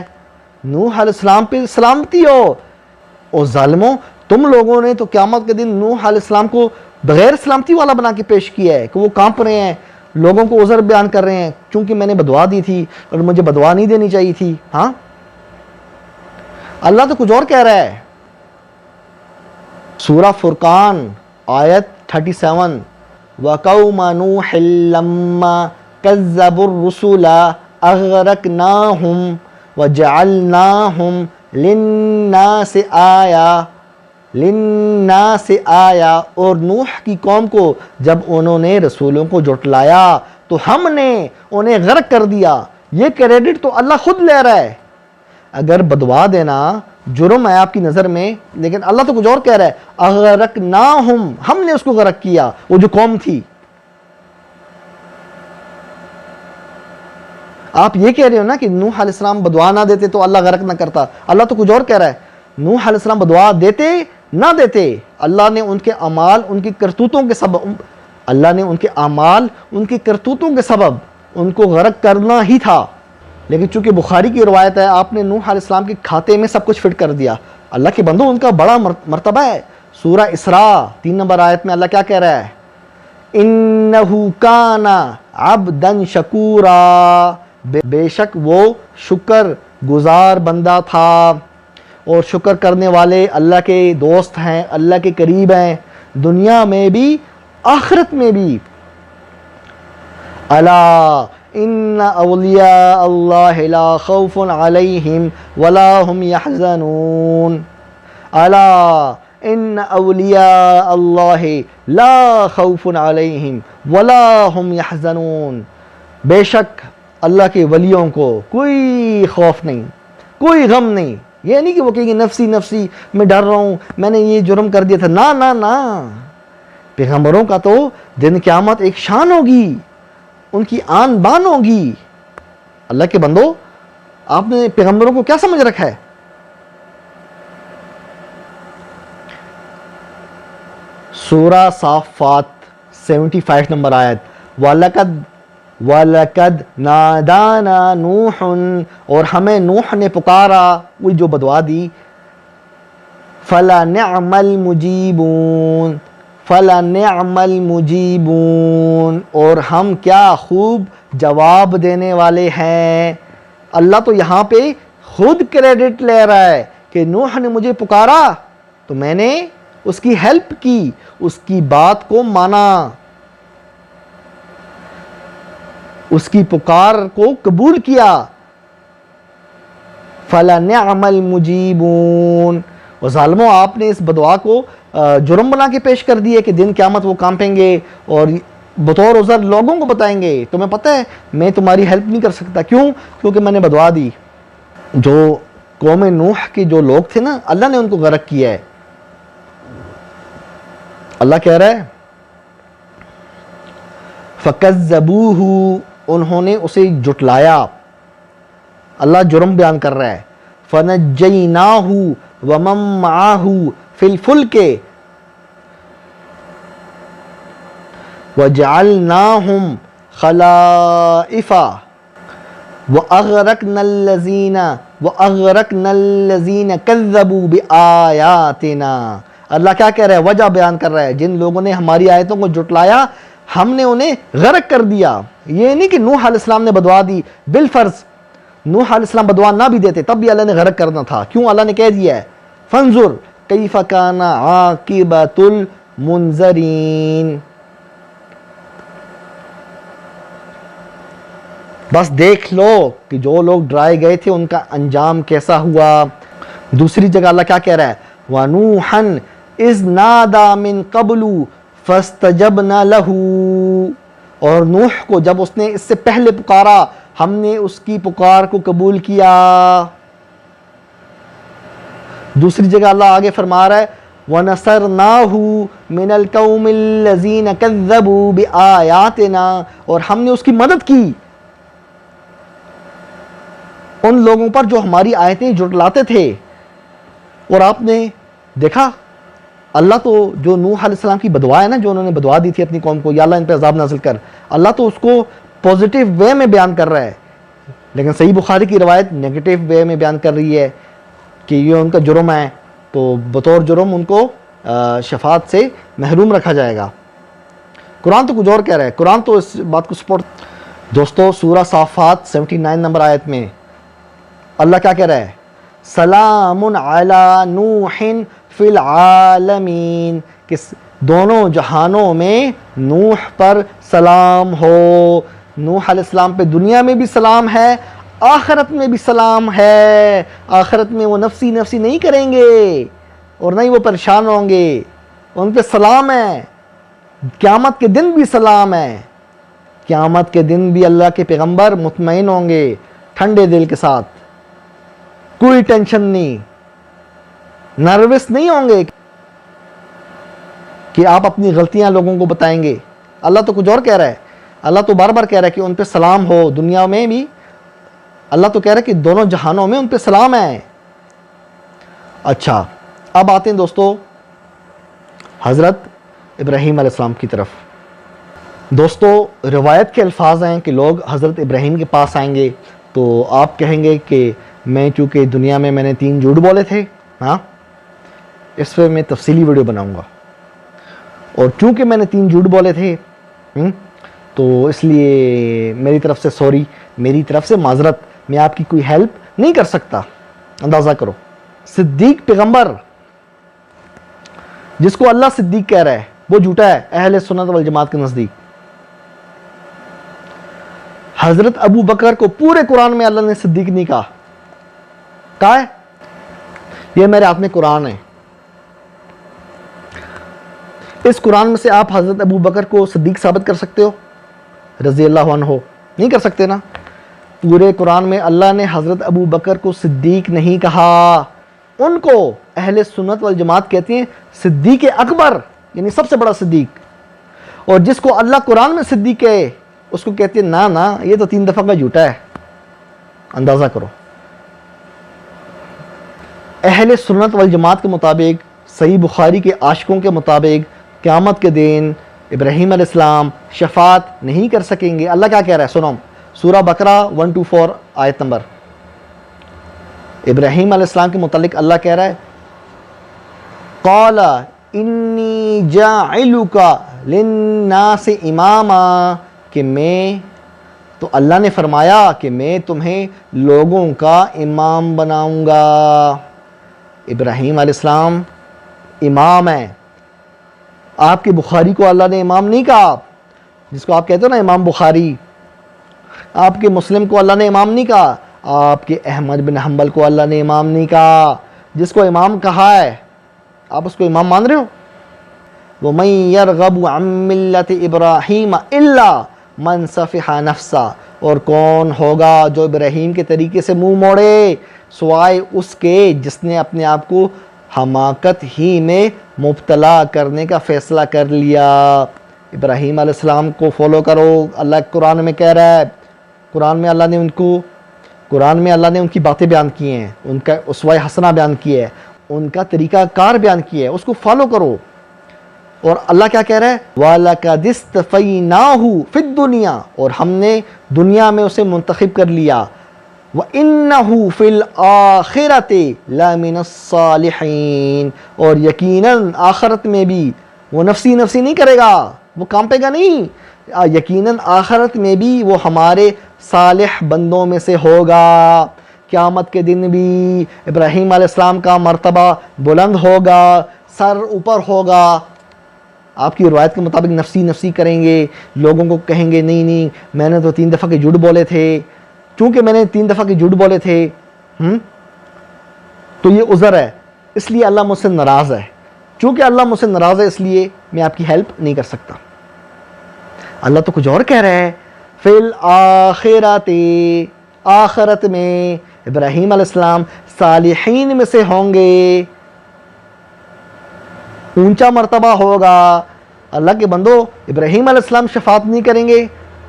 نوح علیہ السلام پہ سلامتی ہو۔ اور ظالموں تم لوگوں نے تو قیامت کے دن نوح علیہ السلام کو بغیر سلامتی والا بنا کے پیش کیا ہے کہ وہ کانپ رہے ہیں، لوگوں کو عذر بیان کر رہے ہیں چونکہ میں نے بدعا دی تھی اور مجھے بدعا نہیں دینی چاہیے تھی۔ ہاں اللہ تو کچھ اور کہہ رہا ہے۔ سورہ فرقان آیت 37 وَقَوْمَ نُوحٍ لَمَّا كَذَّبُوا الرُّسُلَ أَغْرَقْنَاهُمْ وَجَعَلْنَاهُمْ لِلنَّاسِ آیا، اور نوح کی قوم کو جب انہوں نے رسولوں کو جھٹلایا تو ہم نے انہیں غرق کر دیا۔ یہ کریڈٹ تو اللہ خود لے رہا ہے۔ اگر بدعا دینا جرم ہے آپ کی نظر میں، لیکن اللہ تو کچھ اور کہہ رہا ہے، اغرقناہم، ہم نے اس کو غرق کیا، وہ جو قوم تھی۔ آپ یہ کہہ رہے ہو نا کہ نوح علیہ السلام بدعا نہ دیتے تو اللہ غرق نہ کرتا، اللہ تو کچھ اور کہہ رہا ہے۔ نوح علیہ السلام بدعا دیتے نہ دیتے، اللہ نے ان کے اعمال ان کی کرتوتوں کے سبب، اللہ نے ان کے اعمال ان کی کرتوتوں کے سبب ان کو غرق کرنا ہی تھا۔ لیکن چونکہ بخاری کی روایت ہے آپ نے نوح علیہ السلام کے کھاتے میں سب کچھ فٹ کر دیا۔ اللہ کے بندو ان کا بڑا مرتبہ ہے۔ سورہ اسراء 3 نمبر آیت میں اللہ کیا کہہ رہا ہے؟ انہو کان عبدا شکورا، بے شک وہ شکر گزار بندہ تھا، اور شکر کرنے والے اللہ کے دوست ہیں، اللہ کے قریب ہیں، دنیا میں بھی آخرت میں بھی۔ الا ان اولیاء اللہ لا خوف علیہم ولا هم يحزنون، الا ان اولیاء اللہ لا خوف علیہم ولا هم يحزنون، بے شک اللہ کے ولیوں کو کوئی خوف نہیں، کوئی غم نہیں۔ یہ نہیں کہ وہ کہیں گے نفسی نفسی میں ڈر رہا ہوں، میں نے یہ جرم کر دیا تھا، نہ نہ نہ، پیغمبروں کا تو دن قیامت ایک شان ہوگی، ان کی آن بان ہوگی۔ اللہ کے بندو آپ نے پیغمبروں کو کیا سمجھ رکھا ہے؟ سورہ صافات 75 نمبر آیت وَلَقَدْ نَادَانَا نُوحٌ، اور ہمیں نوح نے پکارا، وہی جو بدعا دی، فَلَنِعْمَ الْمُجِيبُونَ، فَلَنِعْمَ الْمُجِيبُونَ، اور ہم کیا خوب جواب دینے والے ہیں۔ اللہ تو یہاں پہ خود کریڈٹ لے رہا ہے کہ نوح نے مجھے پکارا تو میں نے اس کی ہیلپ کی، اس کی بات کو مانا، اس کی پکار کو قبول کیا۔ فَلَنِعْمَ الْمُجِيبُونَ، اور ظالموں آپ نے اس بدعا کو جرم بنا کے پیش کر دی ہے کہ دن قیامت وہ کانپیں گے اور بطور عذر لوگوں کو بتائیں گے تمہیں پتہ ہے میں تمہاری ہیلپ نہیں کر سکتا، کیوں؟ کیونکہ میں نے بدعا دی۔ جو قوم نوح کے جو لوگ تھے نا، اللہ نے ان کو غرق کیا ہے۔ اللہ کہہ رہا ہے فَكَذَّبُوهُ، انہوں نے اسے جھٹلایا۔ اللہ جرم بیان کر رہا ہے۔ فَنَجَّيْنَاهُ وَمَن مَّعَهُ فِي الْفُلْكِ وَجَعَلْنَاهُمْ خَلَائِفَ وَأَغْرَقْنَا الَّذِينَ كَذَّبُوا بِآيَاتِنَا۔ اللہ کیا کہہ رہا ہے؟ وجہ بیان کر رہا ہے، جن لوگوں نے ہماری آیتوں کو جھٹلایا ہم نے انہیں غرق کر دیا۔ یہ نہیں کہ نوح علیہ السلام نے بدعا دی، بالفرض نوح علیہ السلام بدعا نہ بھی دیتے تب بھی اللہ نے غرق کرنا تھا، کیوں؟ اللہ نے کہہ دیا ہے فانظر کیف کان عاقبۃ المنذرین، بس دیکھ لو کہ جو لوگ ڈرائے گئے تھے ان کا انجام کیسا ہوا۔ دوسری جگہ اللہ کیا کہہ رہا ہے؟ وَنُوحًا إِذْ نَادَى مِن قَبْلُ فَاسْتَجَبْنَا لَهُ، اور نوح کو جب اس نے اس سے پہلے پکارا ہم نے اس کی پکار کو قبول کیا۔ دوسری جگہ اللہ آگے فرما رہا ہے وَنَصَرْنَاهُ مِنَ الْقَوْمِ الَّذِينَ كَذَّبُوا بِآيَاتِنَا، اور ہم نے اس کی مدد کی ان لوگوں پر جو ہماری آیتیں جھٹلاتے تھے۔ اور آپ نے دیکھا اللہ تو جو نوح علیہ السلام کی بدعا ہے نا، جو انہوں نے بدعا دی تھی اپنی قوم کو یا اللہ ان پہ عذاب نازل کر، اللہ تو اس کو پازیٹیو وے میں بیان کر رہا ہے، لیکن صحیح بخاری کی روایت نیگیٹو وے میں بیان کر رہی ہے کہ یہ ان کا جرم ہے، تو بطور جرم ان کو شفاعت سے محروم رکھا جائے گا۔ قرآن تو کچھ اور کہہ رہا ہے، قرآن تو اس بات کو سپورٹ۔ دوستو سورہ صافات 79 نمبر آیت میں اللہ کیا کہہ رہا ہے؟ سلام علی نوح فی العالمین، کہ دونوں جہانوں میں نوح پر سلام ہو۔ نوح علیہ السلام پہ دنیا میں بھی سلام ہے، آخرت میں بھی سلام ہے۔ آخرت میں وہ نفسی نفسی نہیں کریں گے اور نہ ہی وہ پریشان ہوں گے، ان پہ سلام ہے۔ قیامت کے دن بھی سلام ہے، قیامت کے دن بھی اللہ کے پیغمبر مطمئن ہوں گے، ٹھنڈے دل کے ساتھ، کوئی ٹینشن نہیں، نروس نہیں ہوں گے کہ آپ اپنی غلطیاں لوگوں کو بتائیں گے۔ اللہ تو کچھ اور کہہ رہا ہے، اللہ تو بار بار کہہ رہا ہے کہ ان پہ سلام ہو، دنیا میں بھی اللہ تو کہہ رہا ہے کہ دونوں جہانوں میں ان پہ سلام ہے۔ اچھا اب آتے ہیں دوستو حضرت ابراہیم علیہ السلام کی طرف۔ دوستو روایت کے الفاظ ہیں کہ لوگ حضرت ابراہیم کے پاس آئیں گے تو آپ کہیں گے کہ میں چونکہ دنیا میں نے 3 جھوٹ بولے تھے، ہاں اس پہ میں تفصیلی ویڈیو بناؤں گا، اور چونکہ میں نے 3 جھوٹ بولے تھے تو اس لیے میری طرف سے سوری، میری طرف سے معذرت، میں آپ کی کوئی ہیلپ نہیں کر سکتا۔ اندازہ کرو، صدیق پیغمبر جس کو اللہ صدیق کہہ رہا ہے وہ جھوٹا ہے اہل سنت والجماعت کے نزدیک۔ حضرت ابو بکر کو پورے قرآن میں اللہ نے صدیق نہیں کہا ہے، یہ میرے ہاتھ میں قرآن ہے، اس قرآن میں سے آپ حضرت ابو بکر کو صدیق ثابت کر سکتے ہو رضی اللہ عنہ؟ نہیں کر سکتے نا۔ پورے قرآن میں اللہ نے حضرت ابو بکر کو صدیق نہیں کہا، ان کو اہل سنت والجماعت کہتے ہیں صدیق اکبر، یعنی سب سے بڑا صدیق، اور جس کو اللہ قرآن میں صدیق کہے اس کو کہتے ہیں نا یہ تو 3 دفعہ کا جھوٹا ہے۔ اندازہ کرو، اہل سنت والجماعت کے مطابق، صحیح بخاری کے عاشقوں کے مطابق، قیامت کے دن ابراہیم علیہ السلام شفاعت نہیں کر سکیں گے۔ اللہ کیا کہہ رہا ہے؟ سنو سورہ بقرہ 124 آیت نمبر۔ ابراہیم علیہ السلام کے متعلق اللہ کہہ رہا ہے قال انی جاعلک للناس اماما، کہ میں تو اللہ نے فرمایا کہ میں تمہیں لوگوں کا امام بناؤں گا۔ ابراہیم علیہ السلام امام ہے۔ آپ کی بخاری کو اللہ نے امام نہیں کہا، جس کو آپ کہتے ہو نا امام بخاری، آپ کے مسلم کو اللہ نے امام نہیں کہا، آپ کے احمد بن حنبل کو اللہ نے امام نہیں کہا، جس کو امام کہا ہے آپ اس کو امام مان رہے ہو؟ وَمَن يَرْغَبُ عَن مِّلَّةِ إِبْرَاهِيمَ إِلَّا مَن سَفِحَ نَفْسَهُ، اور کون ہوگا جو ابراہیم کے طریقے سے منہ موڑے سوائے اس کے جس نے اپنے آپ کو حماقت ہی میں مبتلا کرنے کا فیصلہ کر لیا۔ ابراہیم علیہ السلام کو فالو کرو، اللہ قرآن میں کہہ رہا ہے، قرآن میں اللہ نے ان کی باتیں بیان کی ہیں، ان کا اسوہ حسنہ بیان کی ہے، ان کا طریقہ کار بیان کیا ہے، اس کو فالو کرو۔ اور اللہ کیا کہہ رہا ہے؟ وَلَقَدِ اسْتَفَيْنَاهُ فِي الدُّنْيَا، اور ہم نے دنیا میں اسے منتخب کر لیا۔ وَإِنَّهُ فِي الْآخِرَةِ لَمِنَ الصَّالِحِينَ، اور یقیناً آخرت میں بھی وہ نفسی نہیں کرے گا، وہ کانپے گا نہیں، یقیناً آخرت میں بھی وہ ہمارے صالح بندوں میں سے ہوگا۔ قیامت کے دن بھی ابراہیم علیہ السلام کا مرتبہ بلند ہوگا، سر اوپر ہوگا۔ آپ کی روایت کے مطابق نفسی کریں گے، لوگوں کو کہیں گے نہیں میں نے تو 3 دفعہ کے جھوٹ بولے تھے، چونکہ میں نے 3 دفعہ کے جھوٹ بولے تھے تو یہ عذر ہے، اس لیے اللہ مجھ سے ناراض ہے، چونکہ اللہ مجھ سے ناراض ہے اس لیے میں آپ کی ہیلپ نہیں کر سکتا۔ اللہ تو کچھ اور کہہ رہا ہے، فی الآخرۃ، آخرت میں ابراہیم علیہ السلام صالحین میں سے ہوں گے، اونچا مرتبہ ہوگا۔ اللہ کے بندو، ابراہیم علیہ السلام شفاعت نہیں کریں گے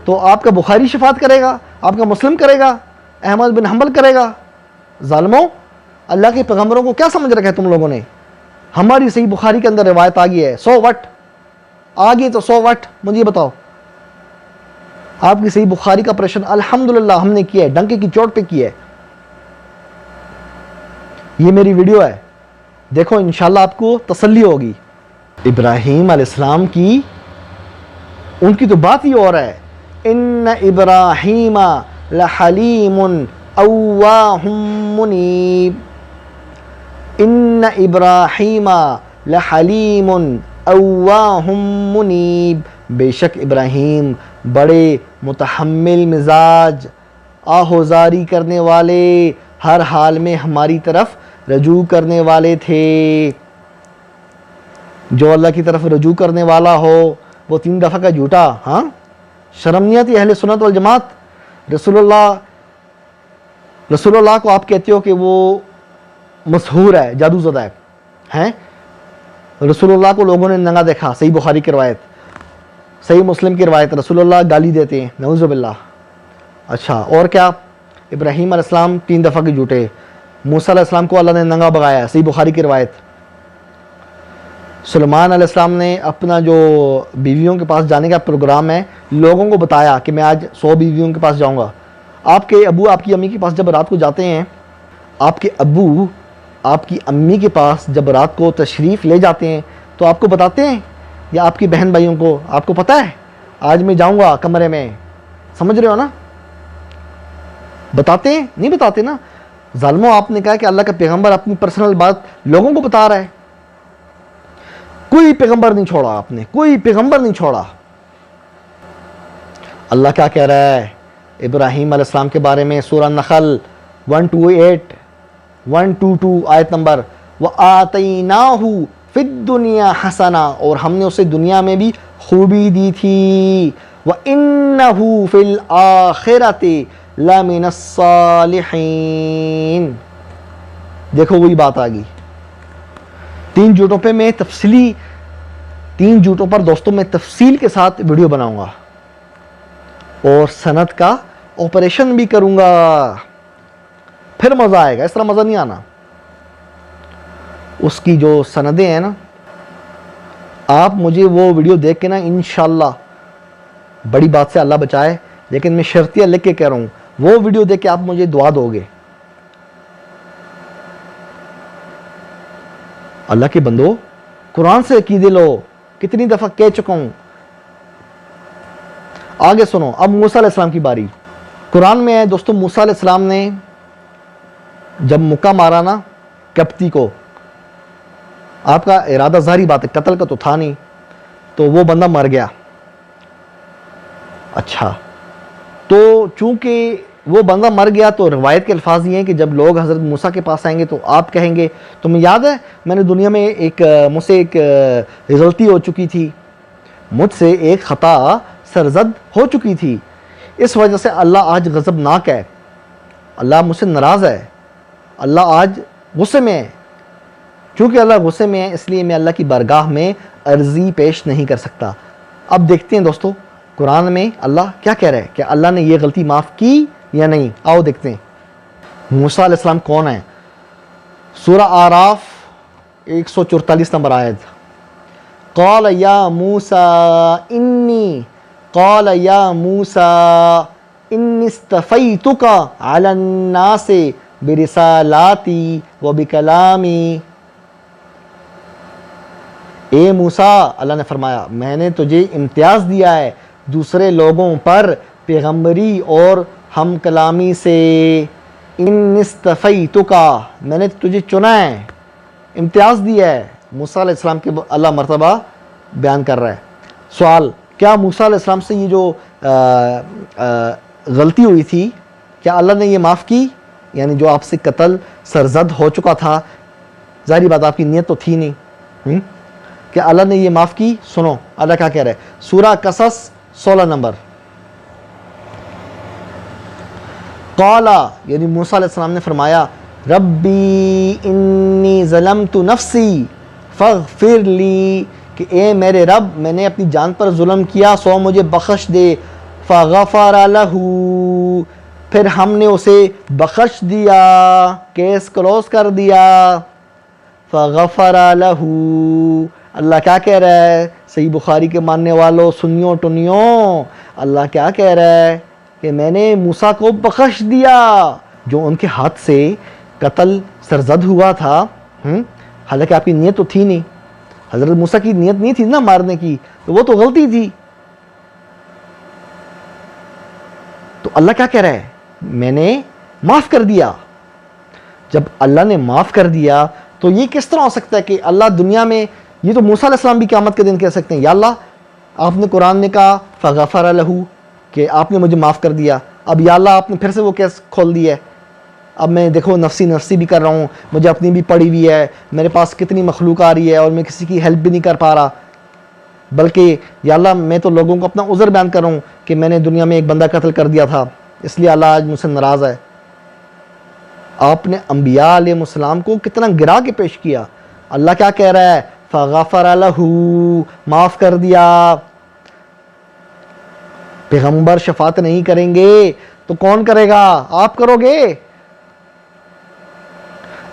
تو آپ کا بخاری شفاعت کرے گا، آپ کا مسلم کرے گا، احمد بن حنبل کرے گا؟ ظالموں، اللہ کے پیغمبروں کو کیا سمجھ رکھا ہے تم لوگوں نے؟ ہماری صحیح بخاری کے اندر روایت آ گئی ہے، سو وٹ آگے تو سو وٹ، مجھے بتاؤ آپ کی صحیح بخاری کا آپریشن الحمدللہ ہم نے کیا ہے، ڈنکے کی چوٹ پہ کیا ہے۔ یہ میری ویڈیو ہے، دیکھو انشاءاللہ آپ کو تسلی ہوگی۔ ابراہیم علیہ السلام کی ان کی تو بات ہی اور ہے، ان ابراہیم لحلیم اواہ منیب، ان ابراہیم لحلیم اواہ منیب، بے شک ابراہیم بڑے متحمل مزاج، آہوزاری کرنے والے، ہر حال میں ہماری طرف رجوع کرنے والے تھے۔ جو اللہ کی طرف رجوع کرنے والا ہو وہ 3 دفعہ کا جھوٹا، ہاں شرم نہیں آتی اہل سنت والجماعت؟ رسول اللہ کو آپ کہتے ہو کہ وہ مسحور ہے، جادو زدہ ہے، رسول اللہ کو لوگوں نے ننگا دیکھا، صحیح بخاری کی روایت، صحیح مسلم کی روایت، رسول اللہ گالی دیتے ہیں، نعوذ باللہ۔ اچھا اور کیا؟ ابراہیم علیہ السلام 3 دفعہ کے جھوٹے، موسیٰ علیہ السلام کو اللہ نے ننگا بغایا، صحیح بخاری کی روایت۔ سلیمان علیہ السلام نے اپنا جو بیویوں کے پاس جانے کا پروگرام ہے لوگوں کو بتایا کہ میں آج 100 بیویوں کے پاس جاؤں گا۔ آپ کے ابو آپ کی امی کے پاس جب رات کو جاتے ہیں، آپ کے ابو آپ کی امی کے پاس جب رات کو تشریف لے جاتے ہیں تو آپ کو بتاتے ہیں، یا آپ کی بہن بھائیوں کو آپ کو پتہ ہے آج میں جاؤں گا کمرے میں، سمجھ رہے ہو نا؟ بتاتے ہیں؟ نہیں بتاتے نا۔ ظالموں، آپ نے کہا کہ اللہ کا پیغمبر اپنی پرسنل بات لوگوں کو بتا رہا ہے، کوئی پیغمبر نہیں چھوڑا، آپ نے کوئی پیغمبر نہیں چھوڑا۔ اللہ کیا کہہ رہا ہے ابراہیم علیہ السلام کے بارے میں؟ سورہ نخل 122 آیت نمبر، وَآتَيْنَاهُ فِي الدُّنْيَا حَسَنًا، اور ہم نے اسے دنیا میں بھی خوبی دی تھی، وَإِنَّهُ فِي الْآخِرَةِ لَمِنَ الصَّالِحِينَ۔ دیکھو وہی بات آ گئی۔ 3 جھوٹوں پہ میں تفصیلی 3 جھوٹوں پر دوستوں میں تفصیل کے ساتھ ویڈیو بناؤں گا اور سند کا آپریشن بھی کروں گا، پھر مزہ آئے گا، اس طرح مزہ نہیں آنا۔ اس کی جو سندیں ہیں نا، آپ مجھے وہ ویڈیو دیکھ کے نا انشاءاللہ، بڑی بات سے اللہ بچائے، لیکن میں شرطیہ لکھ کے کہہ رہا ہوں، وہ ویڈیو دیکھ کے آپ مجھے دعا دو گے۔ اللہ کے بندو، قرآن سے عقیدے لو، کتنی دفعہ کہہ چکا ہوں۔ آگے سنو، اب موسیٰ علیہ السلام کی باری۔ قرآن میں ہے دوستو، موسیٰ علیہ السلام نے جب مکہ مارا نا کپتی کو، آپ کا ارادہ ظاہری بات ہے قتل کا تو تھا نہیں، تو وہ بندہ مر گیا۔ اچھا، تو چونکہ وہ بندہ مر گیا تو روایت کے الفاظ یہ ہیں کہ جب لوگ حضرت موسیٰ کے پاس آئیں گے تو آپ کہیں گے تمہیں یاد ہے میں نے دنیا میں مجھ سے ایک غلطی ہو چکی تھی، مجھ سے ایک خطا سرزد ہو چکی تھی، اس وجہ سے اللہ آج غضبناک ہے، اللہ مجھ سے ناراض ہے، اللہ آج غصے میں ہے۔ چونکہ اللہ غصے میں ہے اس لیے میں اللہ کی بارگاہ میں عرضی پیش نہیں کر سکتا۔ اب دیکھتے ہیں دوستو قرآن میں اللہ کیا کہہ رہا ہے، کہ اللہ نے یہ غلطی معاف کی یا نہیں۔ آؤ دیکھتے ہیں موسیٰ علیہ السلام کون ہیں۔ سورہ اعراف 144 نمبر آیت، قال یا موسیٰ انی اصطفیتک علی الناس برسالاتی و بکلامی۔ اے موسیٰ، اللہ نے فرمایا میں نے تجھے امتیاز دیا ہے دوسرے لوگوں پر پیغمبری اور ہم کلامی سے۔ ان اصطفیتک، میں نے تجھے چنا ہے، امتیاز دیا ہے۔ موسیٰ علیہ السلام کے اللہ مرتبہ بیان کر رہا ہے۔ سوال، کیا موسیٰ علیہ السلام سے یہ جو غلطی ہوئی تھی کیا اللہ نے یہ معاف کی؟ یعنی جو آپ سے قتل سرزد ہو چکا تھا، ظاہری بات آپ کی نیت تو تھی نہیں، کیا اللہ نے یہ معاف کی؟ سنو اللہ کیا کہہ رہا ہے، سورہ قصص 16 نمبر، قال یعنی موسیٰ علیہ السلام نے فرمایا ربی انی ظلمت نفسی فاغفر لی، کہ اے میرے رب میں نے اپنی جان پر ظلم کیا سو مجھے بخش دے۔ فغفر لہ، پھر ہم نے اسے بخش دیا، کیس کلوز کر دیا۔ فغفر لہ، اللہ کیا کہہ رہا ہے، صحیح بخاری کے ماننے والوں سنیوں ٹنیوں، اللہ کیا کہہ رہا ہے کہ میں نے موسیٰ کو بخش دیا جو ان کے ہاتھ سے قتل سرزد ہوا تھا۔ حالانکہ آپ کی نیت تو تھی نہیں، حضرت موسیٰ کی نیت نہیں تھی نا مارنے کی، تو وہ تو غلطی تھی۔ تو اللہ کیا کہہ رہا ہے، میں نے معاف کر دیا۔ جب اللہ نے معاف کر دیا تو یہ کس طرح ہو سکتا ہے کہ اللہ دنیا میں، یہ تو موسیٰ علیہ السلام بھی قیامت کے دن کہہ سکتے ہیں یا اللہ آپ نے قرآن میں کہا فغفر لہ کہ آپ نے مجھے معاف کر دیا، اب یا اللہ آپ نے پھر سے وہ کیس کھول دیا ہے، اب میں دیکھو نفسی نفسی بھی کر رہا ہوں، مجھے اپنی بھی پڑی ہوئی ہے، میرے پاس کتنی مخلوق آ رہی ہے اور میں کسی کی ہیلپ بھی نہیں کر پا رہا، بلکہ یا اللہ میں تو لوگوں کو اپنا عذر بیان کر رہا ہوں کہ میں نے دنیا میں ایک بندہ قتل کر دیا تھا اس لیے اللہ آج مجھ سے ناراض ہے۔ آپ نے انبیاء علیہ السلام کو کتنا گرا کے پیش کیا۔ اللہ کیا کہہ رہا ہے، فغفر لہ، معاف کر دیا۔ پیغمبر شفاعت نہیں کریں گے تو کون کرے گا؟ آپ کرو گے،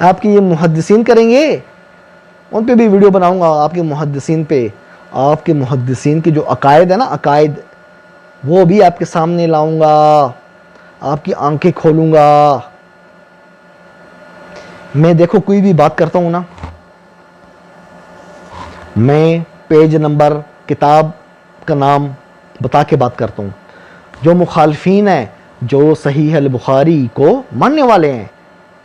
آپ کے یہ محدثین کریں گے، ان پہ بھی ویڈیو بناؤں گا آپ کے محدثین پہ، آپ کے محدثین کے جو عقائد ہیں نا، عقائد وہ بھی آپ کے سامنے لاؤں گا، آپ کی آنکھیں کھولوں گا۔ میں دیکھو کوئی بھی بات کرتا ہوں نا، میں پیج نمبر کتاب کا نام بتا کے بات کرتا ہوں۔ جو مخالفین ہیں، جو صحیح البخاری کو ماننے والے ہیں،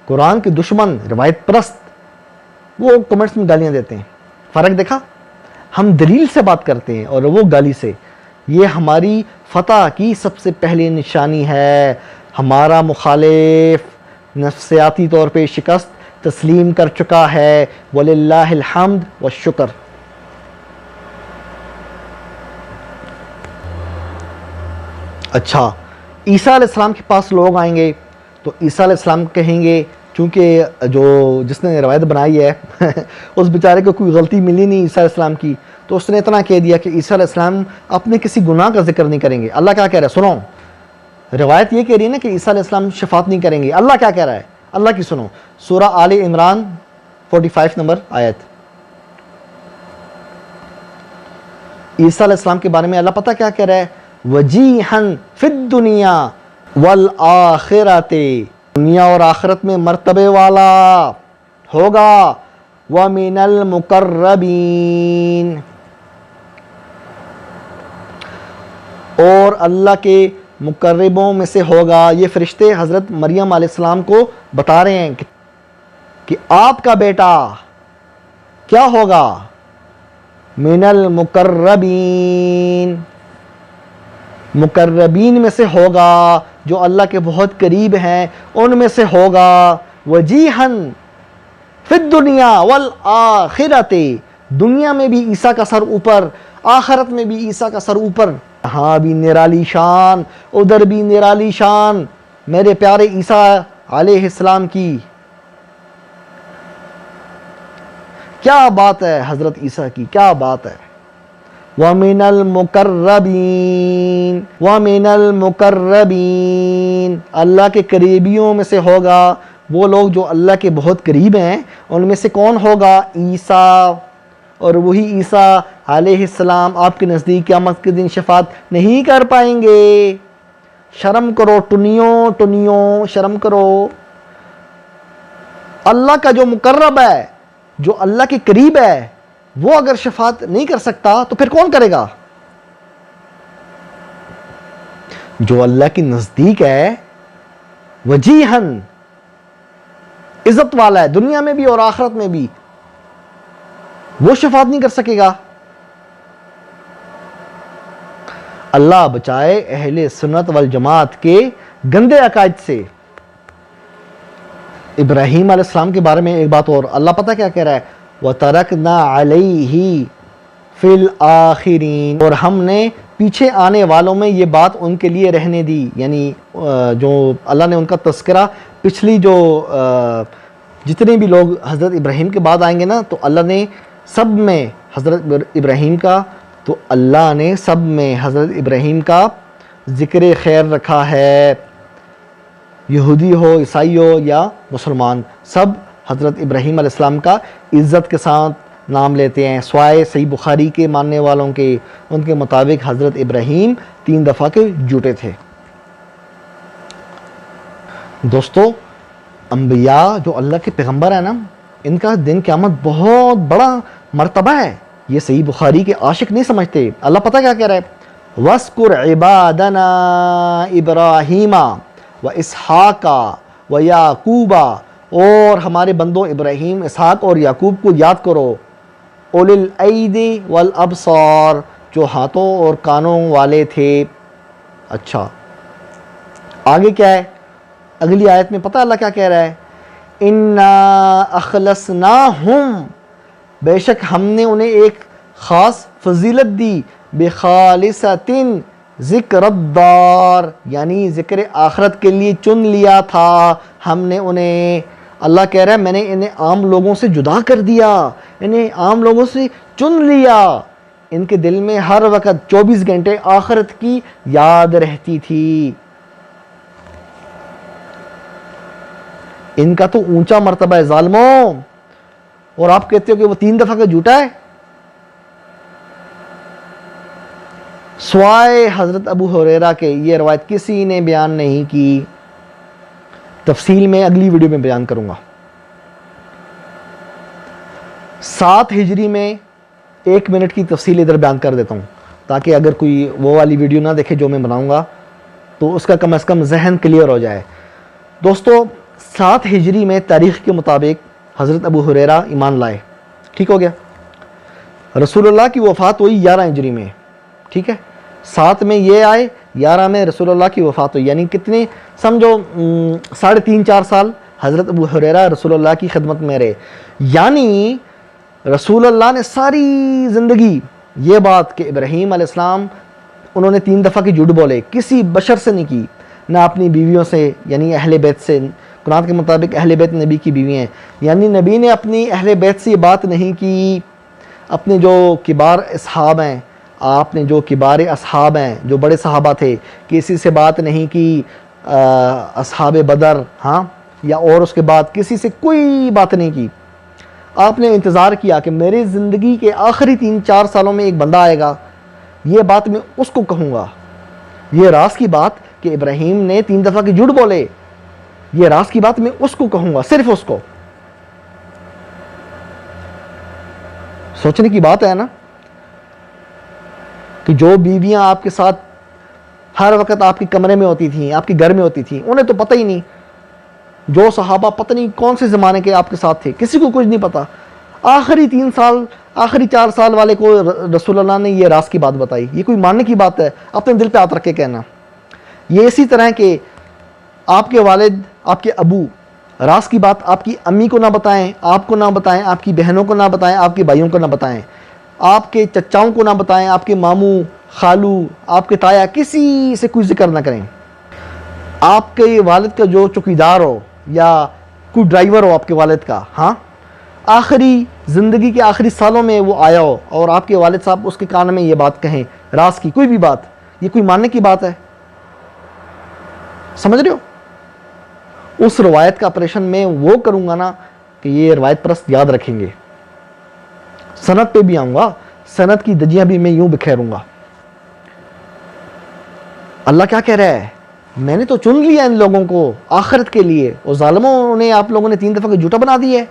قرآن کے دشمن، روایت پرست، وہ کمنٹس میں گالیاں دیتے ہیں۔ فرق دیکھا؟ ہم دلیل سے بات کرتے ہیں اور وہ گالی سے۔ یہ ہماری فتح کی سب سے پہلی نشانی ہے۔ ہمارا مخالف نفسیاتی طور پہ شکست تسلیم کر چکا ہے، وَلِلَّهِ الْحَمْدُ وَالشُّكْرُ۔ اچھا، عیسیٰ علیہ السلام کے پاس لوگ آئیں گے تو عیسیٰ علیہ السلام کہیں گے، چونکہ جس نے روایت بنائی ہے اس بیچارے کو کوئی غلطی ملی نہیں عیسیٰ علیہ السلام کی، تو اس نے اتنا کہہ دیا کہ عیسیٰ علیہ السلام اپنے کسی گناہ کا ذکر نہیں کریں گے۔ اللہ کیا کہہ رہا ہے سنو، روایت یہ کہہ رہی ہے نا کہ عیسیٰ علیہ السلام شفاعت نہیں کریں گے، اللہ کیا کہہ رہا ہے، اللہ کی سنو، سورہ آل عمران 45 نمبر آیت۔ عیسیٰ علیہ السلام کے بارے میں اللہ پتہ کیا کہہ رہا ہے، وجیحاً فی الدنیا والآخرۃ، دنیا اور آخرت میں مرتبے والا ہوگا، ومن المقربین، اور اللہ کے مقربوں میں سے ہوگا۔ یہ فرشتے حضرت مریم علیہ السلام کو بتا رہے ہیں کہ آپ کا بیٹا کیا ہوگا، من المقربین، مقربین میں سے ہوگا، جو اللہ کے بہت قریب ہیں ان میں سے ہوگا وجیہن فی الدنیا والآخرت، دنیا میں بھی عیسیٰ کا سر اوپر، آخرت میں بھی عیسیٰ کا سر اوپر، ہاں بھی نرالی شان ادھر بھی نرالی شان میرے پیارے عیسیٰ علیہ السلام کی۔ کیا بات ہے حضرت عیسیٰ کی، کیا بات ہے۔ وَمِنَ الْمُقَرَّبِينَ وَمِنَ الْمُقَرَّبِينَ، اللہ کے قریبیوں میں سے ہوگا، وہ لوگ جو اللہ کے بہت قریب ہیں ان میں سے کون ہوگا؟ عیسیٰ، اور وہی عیسیٰ علیہ السلام آپ کے نزدیک قیامت کے دن شفاعت نہیں کر پائیں گے۔ شرم کرو ٹنیوں شرم کرو۔ اللہ کا جو مقرب ہے، جو اللہ کے قریب ہے، وہ اگر شفاعت نہیں کر سکتا تو پھر کون کرے گا؟ جو اللہ کے نزدیک ہے، وجیہن، عزت والا ہے دنیا میں بھی اور آخرت میں بھی، وہ شفاعت نہیں کر سکے گا۔ اللہ بچائے اہل سنت والجماعت کے گندے عقائد سے۔ ابراہیم علیہ السلام کے بارے میں ایک بات اور، اللہ پتہ کیا کہہ رہا ہے؟ وَتَرَكْنَا عَلَيْهِ فِي الْآخِرِينَ، اور ہم نے پیچھے آنے والوں میں یہ بات ان کے لیے رہنے دی، یعنی جو اللہ نے ان کا تذکرہ پچھلی جو جتنے بھی لوگ حضرت ابراہیم کے بعد آئیں گے نا، تو اللہ نے سب میں حضرت ابراہیم کا، تو اللہ نے سب میں حضرت ابراہیم کا ذکر خیر رکھا ہے، یہودی ہو، عیسائی ہو یا مسلمان، سب حضرت ابراہیم علیہ السلام کا عزت کے ساتھ نام لیتے ہیں، سوائے صحیح بخاری کے ماننے والوں کے، ان کے مطابق حضرت ابراہیم 3 دفعہ کے جھوٹے تھے۔ دوستو، انبیاء جو اللہ کے پیغمبر ہیں نا، ان کا دن قیامت بہت بڑا مرتبہ ہے، یہ صحیح بخاری کے عاشق نہیں سمجھتے۔ اللہ پتہ کیا کہہ رہا ہے؟ وَاسْكُرْ عِبَادَنَا إِبْرَاهِيمَ وَإِسْحَاقَ وَيَعْقُوبَ، اور ہمارے بندوں ابراہیم، اسحاق اور یعقوب کو یاد کرو، اولِ الْأَيْدِ وَالْأَبْصَارِ، جو ہاتھوں اور کانوں والے تھے۔ اچھا آگے کیا ہے؟ اگلی آیت میں پتہ اللہ کیا کہہ رہا ہے؟ اِنَّا أَخْلَصْنَاهُمْ، بے شک ہم نے انہیں ایک خاص فضیلت دی، بِخَالِصَةٍ ذکر الدار، یعنی ذکر آخرت کے لیے چن لیا تھا ہم نے انہیں۔ اللہ کہہ رہا ہے میں نے انہیں عام لوگوں سے جدا کر دیا، انہیں عام لوگوں سے چن لیا، ان کے دل میں ہر وقت 24 گھنٹے آخرت کی یاد رہتی تھی۔ ان کا تو اونچا مرتبہ ہے ظالموں، اور آپ کہتے ہو کہ وہ 3 دفعہ کا جھوٹا ہے۔ سوائے حضرت ابو ہریرہ کے یہ روایت کسی نے بیان نہیں کی، تفصیل میں اگلی ویڈیو میں بیان کروں گا۔ 7 ہجری میں 1 منٹ کی تفصیل ادھر بیان کر دیتا ہوں، تاکہ اگر کوئی وہ والی ویڈیو نہ دیکھے جو میں بناؤں گا تو اس کا کم از کم ذہن کلیئر ہو جائے۔ دوستو، 7 ہجری میں تاریخ کے مطابق حضرت ابو ہریرہ ایمان لائے، ٹھیک ہو گیا۔ رسول اللہ کی وفات ہوئی 11 ہجری میں، ٹھیک ہے۔ 7 میں یہ آئے، 11 میں رسول اللہ کی وفات ہوئی، یعنی کتنے سمجھو 3.5-4 سال حضرت ابو ہریرہ رسول اللہ کی خدمت میں رہے۔ یعنی رسول اللہ نے ساری زندگی یہ بات کہ ابراہیم علیہ السلام انہوں نے 3 دفعہ کی جھوٹ بولے، کسی بشر سے نہیں کی، نہ اپنی بیویوں سے، یعنی اہل بیت سے۔ قرآن کے مطابق اہل بیت نبی کی بیوی ہیں، یعنی نبی نے اپنی اہل بیت سے یہ بات نہیں کی۔ اپنے جو کبار اصحاب ہیں، آپ نے جو کبار اصحاب ہیں، جو بڑے صحابہ تھے، کسی سے بات نہیں کی، اصحاب بدر، ہاں، یا اور اس کے بعد کسی سے کوئی بات نہیں کی۔ آپ نے انتظار کیا کہ میری زندگی کے آخری 3-4 سالوں میں ایک بندہ آئے گا، یہ بات میں اس کو کہوں گا، یہ راز کی بات کہ ابراہیم نے 3 دفعہ کی جھوٹ بولے، یہ راز کی بات میں اس کو کہوں گا، صرف اس کو۔ سوچنے کی بات ہے نا کہ جو بیویاں آپ کے ساتھ ہر وقت آپ کے کمرے میں ہوتی تھیں، آپ کے گھر میں ہوتی تھیں، انہیں تو پتہ ہی نہیں۔ جو صحابہ پتہ نہیں کون سے زمانے کے آپ کے ساتھ تھے، کسی کو کچھ نہیں پتا۔ آخری 3 سال، آخری 4 سال والے کو رسول اللہ نے یہ راز کی بات بتائی۔ یہ کوئی ماننے کی بات ہے؟ اپنے دل پہ ہاتھ رکھ کے کہنا۔ یہ اسی طرح کہ آپ کے والد، آپ کے ابو راز کی بات آپ کی امی کو نہ بتائیں، آپ کو نہ بتائیں، آپ کی بہنوں کو نہ بتائیں، آپ کے بھائیوں کو نہ بتائیں، آپ کے چچاؤں کو نہ بتائیں، آپ کے ماموں، خالو، آپ کے تایا، کسی سے کوئی ذکر نہ کریں۔ آپ کے والد کا جو چوکیدار ہو یا کوئی ڈرائیور ہو آپ کے والد کا، ہاں، آخری زندگی کے آخری سالوں میں وہ آیا ہو اور آپ کے والد صاحب اس کے کان میں یہ بات کہیں، راز کی کوئی بھی بات، یہ کوئی ماننے کی بات ہے؟ سمجھ رہے ہو؟ اس روایت کا آپریشن میں وہ کروں گا نا کہ یہ روایت پرست یاد رکھیں گے، سند پہ بھی آؤں گا، سند کی دجیاں بھی میں یوں بکھیروں گا۔ اللہ کیا کہہ رہا ہے؟ میں نے تو چن لیا ان لوگوں کو آخرت کے لیے، اور ظالموں نے، آپ لوگوں نے 3 دفعہ جھوٹا بنا دی ہے،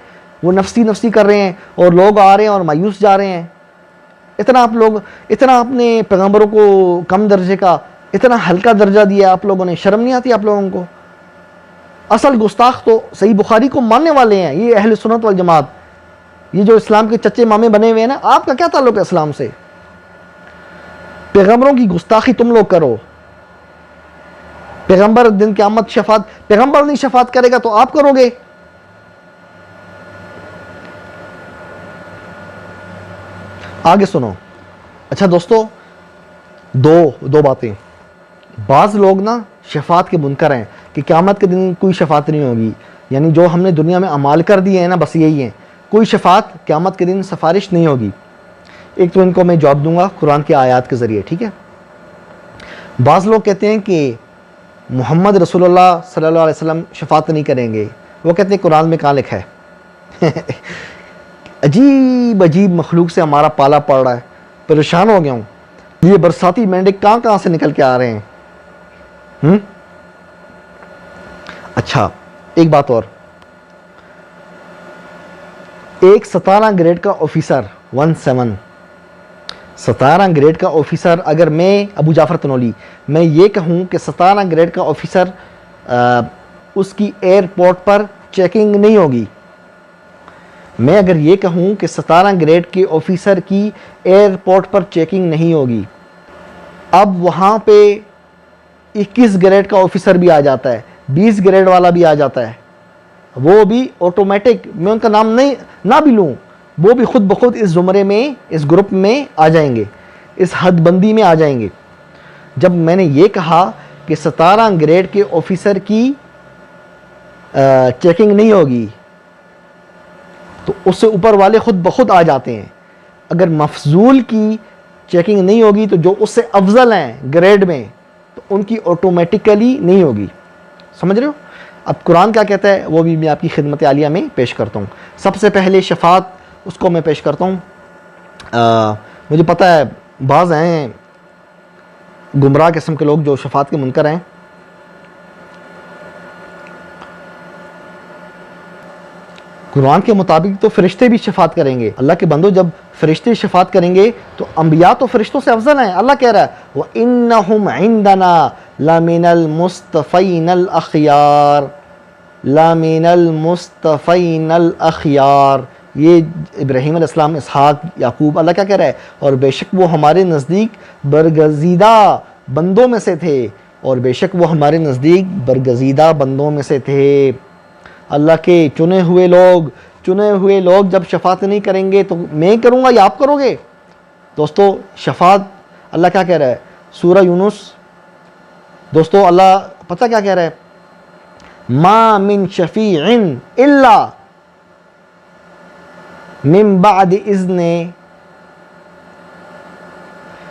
وہ نفسی نفسی کر رہے ہیں اور لوگ آ رہے ہیں اور مایوس جا رہے ہیں۔ اتنا آپ نے پیغمبروں کو کم درجے کا، اتنا ہلکا درجہ دیا آپ لوگوں نے، شرم نہیں آتی آپ لوگوں کو؟ اصل گستاخ تو صحیح بخاری کو ماننے والے ہیں، یہ اہل سنت والجماعت، یہ جو اسلام کے چچے مامے بنے ہوئے ہیں نا۔ آپ کا کیا تعلق ہے اسلام سے؟ پیغمبروں کی گستاخی تم لوگ کرو، پیغمبر دن قیامت شفاعت، پیغمبر نہیں شفاعت کرے گا تو آپ کرو گے۔ آگے سنو۔ اچھا دوستو، دو باتیں۔ بعض لوگ نا شفاعت کے منکر ہیں کہ قیامت کے دن کوئی شفاعت نہیں ہوگی، یعنی جو ہم نے دنیا میں اعمال کر دیے ہیں نا، بس یہی ہیں، کوئی شفاعت قیامت کے دن سفارش نہیں ہوگی۔ ایک تو ان کو میں جواب دوں گا قرآن کی آیات کے ذریعے، ٹھیک ہے؟ بعض لوگ کہتے ہیں کہ محمد رسول اللہ صلی اللہ علیہ وسلم شفاعت نہیں کریں گے، وہ کہتے ہیں قرآن میں کہاں لکھا ہے؟ عجیب مخلوق سے ہمارا پالا پڑ رہا ہے، پریشان ہو گیا ہوں، یہ برساتی مینڈک کہاں سے نکل کے آ رہے ہیں؟ اچھا ایک بات اور، ایک 17 گریڈ کا آفیسر 17 گریڈ کا آفیسر، اگر میں ابو جعفر تنولی میں یہ کہوں کہ 17 گریڈ کا آفیسر اس کی ایئرپورٹ پر چیکنگ نہیں ہوگی، میں اگر یہ کہوں کہ 17 گریڈ کے آفیسر کی ایئرپورٹ پر چیکنگ نہیں ہوگی، اب وہاں پہ 21 گریڈ کا آفیسر بھی آ جاتا ہے، 20 گریڈ والا بھی آ جاتا ہے، وہ بھی آٹومیٹک، میں ان کا نام نہ بھی لوں، وہ بھی خود بخود اس زمرے میں، اس گروپ میں آ جائیں گے، اس حد بندی میں آ جائیں گے۔ جب میں نے یہ کہا کہ 17 گریڈ کے آفیسر کی چیکنگ نہیں ہوگی تو اس سے اوپر والے خود بخود آ جاتے ہیں۔ اگر مفضول کی چیکنگ نہیں ہوگی تو جو اس سے افضل ہیں گریڈ میں تو ان کی آٹومیٹیکلی نہیں ہوگی۔ سمجھ رہے ہو؟ اب قرآن کیا کہتا ہے وہ بھی میں آپ کی خدمت عالیہ میں پیش کرتا ہوں۔ سب سے پہلے شفاعت اس کو میں پیش کرتا ہوں۔ مجھے پتہ ہے بعض ہیں گمراہ قسم کے لوگ جو شفاعت کے منکر ہیں۔ قرآن کے مطابق تو فرشتے بھی شفاعت کریں گے۔ اللہ کے بندو، جب فرشتے شفاعت کریں گے تو انبیاء تو فرشتوں سے افضل ہیں۔ اللہ کہہ رہا ہے وَإِنَّهُمْ عِنْدَنَا لَمِنَ الْمُصْطَفَيْنَ الْأَخْيَارِ، لَمِنَ الْمُصْطَفَيْنَ الْأَخْيَارِ، یہ ابراہیم علیہ السلام، اسحاق، یعقوب، اللہ کیا کہہ رہا ہے؟ اور بے شک وہ ہمارے نزدیک برگزیدہ بندوں میں سے تھے، اور بے شک وہ ہمارے نزدیک برگزیدہ بندوں میں سے تھے۔ اللہ کے چنے ہوئے لوگ جب شفاعت نہیں کریں گے تو میں کروں گا یا آپ کرو گے؟ دوستو شفاعت، اللہ کیا کہہ رہا ہے سورہ یونس؟ دوستو اللہ پتہ کیا کہہ رہا ہے؟ ما من شفیع الا من بعد اذن،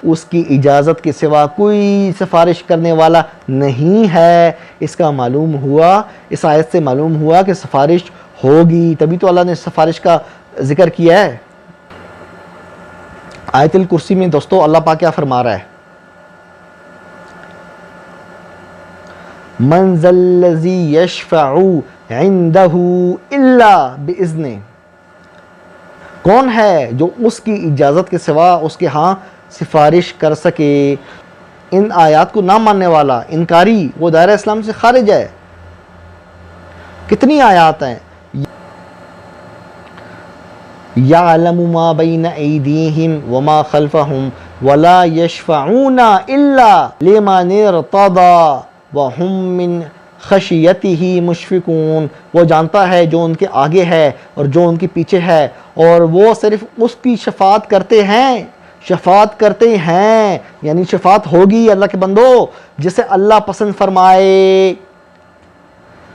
اس کی اجازت کے سوا کوئی سفارش کرنے والا نہیں ہے۔ اس کا معلوم ہوا، اس آیت سے معلوم ہوا کہ سفارش ہوگی، تبھی تو اللہ نے سفارش کا ذکر کیا ہے۔ آیت الکرسی میں دوستو اللہ پاک کیا فرما رہا ہے؟ من ذا الذی یشفع عندہ الا باذنہ، کون ہے جو اس کی اجازت کے سوا اس کے ہاں سفارش کر سکے؟ ان آیات کو نہ ماننے والا، انکاری، وہ دائرہ اسلام سے خارج ہے۔ کتنی آیات ہیں؟ یعلم ما بین ایدیہم وما خلفہم ولا یشفعون الا لمن ارتضی وہم من خشیتہ مشفقون، وہ جانتا ہے جو ان کے آگے ہے اور جو ان کے پیچھے ہے، اور وہ صرف اس کی شفاعت کرتے ہیں، شفاعت کرتے ہیں، یعنی شفاعت ہوگی اللہ کے بندو جسے اللہ پسند فرمائے۔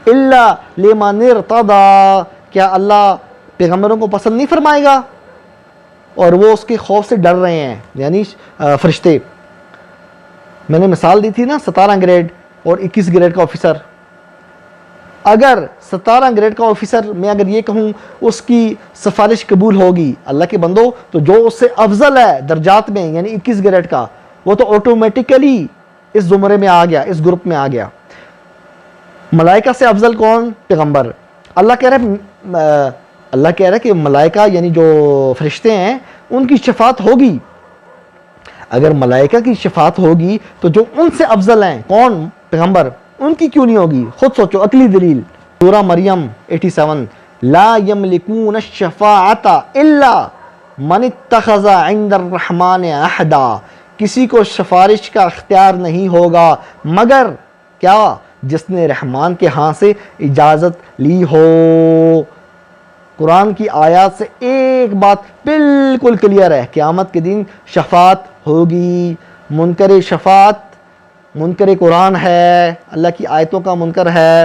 الا لمن ارتضی، کیا اللہ پیغمبروں کو پسند نہیں فرمائے گا؟ اور وہ اس کے خوف سے ڈر رہے ہیں، یعنی فرشتے۔ میں نے مثال دی تھی نا 17 گریڈ اور 21 گریڈ کا آفیسر۔ اگر 17 گریڈ کا آفیسر میں اگر یہ کہوں اس کی سفارش قبول ہوگی اللہ کے بندو، تو جو اس سے افضل ہے درجات میں یعنی 21 گریڈ کا، وہ تو آٹومیٹیکلی اس زمرے میں آ گیا، اس گروپ میں آ گیا۔ ملائکہ سے افضل کون؟ پیغمبر۔ اللہ کہہ رہا ہے کہ ملائکہ یعنی جو فرشتے ہیں ان کی شفاعت ہوگی۔ اگر ملائکہ کی شفاعت ہوگی تو جو ان سے افضل ہیں کون؟ پیغمبر، ان کی کیوں نہیں ہوگی؟ خود سوچو، عقلی دلیل۔ سورہ مریم 87، لا یملکون الشفاعۃ الا من اتخذ عند الرحمن عہدا، کسی کو سفارش کا اختیار نہیں ہوگا مگر کیا؟ جس نے رحمان کے ہاں سے اجازت لی ہو۔ قرآن کی آیات سے ایک بات بالکل کلیئر ہے، قیامت کے دن شفاعت ہوگی۔ منکر شفاعت منکر قرآن ہے، اللہ کی آیتوں کا منکر ہے۔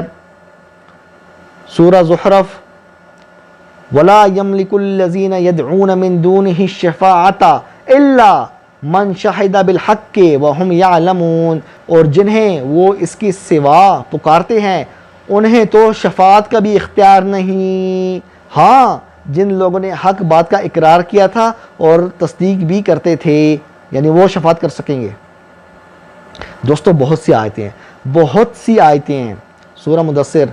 سورہ زخرف، وَلَا يَمْلِكُ الَّذِينَ يَدْعُونَ مِن دُونِهِ الشَّفَاعَةَ إِلَّا مَنْ شَهِدَ بِالْحَقِّ وَهُمْ يَعْلَمُونَ، اور جنہیں وہ اس کے سوا پکارتے ہیں انہیں تو شفاعت کا بھی اختیار نہیں، ہاں جن لوگوں نے حق بات کا اقرار کیا تھا اور تصدیق بھی کرتے تھے، یعنی وہ شفاعت کر سکیں گے۔ دوستو بہت سی آیتیں ہیں۔ سورہ مدثر،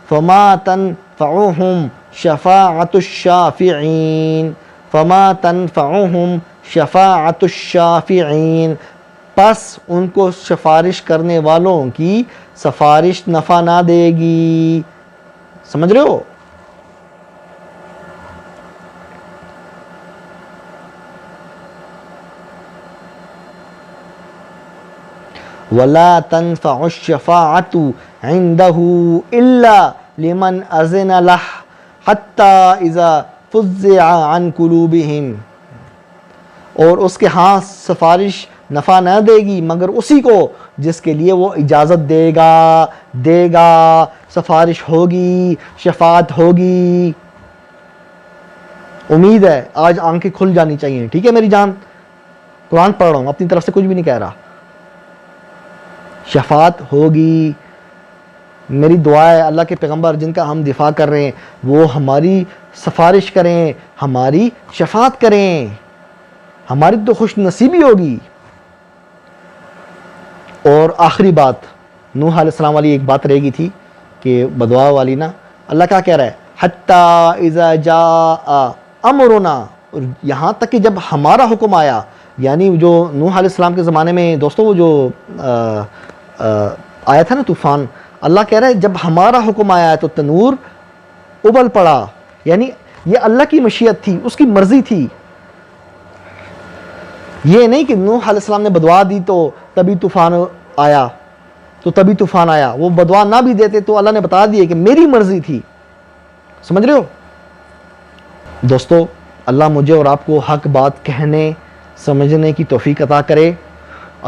فما تنفعهم شفاعت الشافعین، فما تنفعهم شفاعت الشافعین، پس ان کو سفارش کرنے والوں کی سفارش نفع نہ دے گی۔ سمجھ رہے ہو؟ وَلَا تَنفَعُ الشَّفَاعَةُ عِنْدَهُ إِلَّا لِمَنْ أَذِنَ لَهُ حَتَّى إِذَا فُزِّعَ عَنْ قُلُوبِهِمْ، اور اس کے ہاں سفارش نفع نہ دے گی مگر اسی کو جس کے لیے وہ اجازت دے گا، سفارش ہوگی، شفاعت ہوگی۔ امید ہے آج آنکھیں کھل جانی چاہیے، ٹھیک ہے میری جان؟ قرآن پڑھ رہا ہوں، اپنی طرف سے کچھ بھی نہیں کہہ رہا۔ شفاعت ہوگی۔ میری دعا ہے اللہ کے پیغمبر جن کا ہم دفاع کر رہے ہیں وہ ہماری سفارش کریں، ہماری شفاعت کریں، ہماری تو خوش نصیبی ہوگی۔ اور آخری بات، نوح علیہ السلام والی ایک بات رہ گئی تھی کہ بدعا والی نا، اللہ کیا کہہ رہا ہے؟ حتی اذا جاء امرنا، اور یہاں تک کہ جب ہمارا حکم آیا، یعنی جو نوح علیہ السلام کے زمانے میں دوستو وہ جو آیا تھا نا طوفان، اللہ کہہ رہا ہے جب ہمارا حکم آیا تو تنور ابل پڑا، یعنی یہ اللہ کی مشیت تھی، اس کی مرضی تھی۔ یہ نہیں کہ نوح علیہ السلام نے بدعا دی تو تبھی طوفان آیا، وہ بدعا نہ بھی دیتے تو اللہ نے بتا دیا کہ میری مرضی تھی۔ سمجھ رہے ہو دوستو؟ اللہ مجھے اور آپ کو حق بات کہنے سمجھنے کی توفیق عطا کرے۔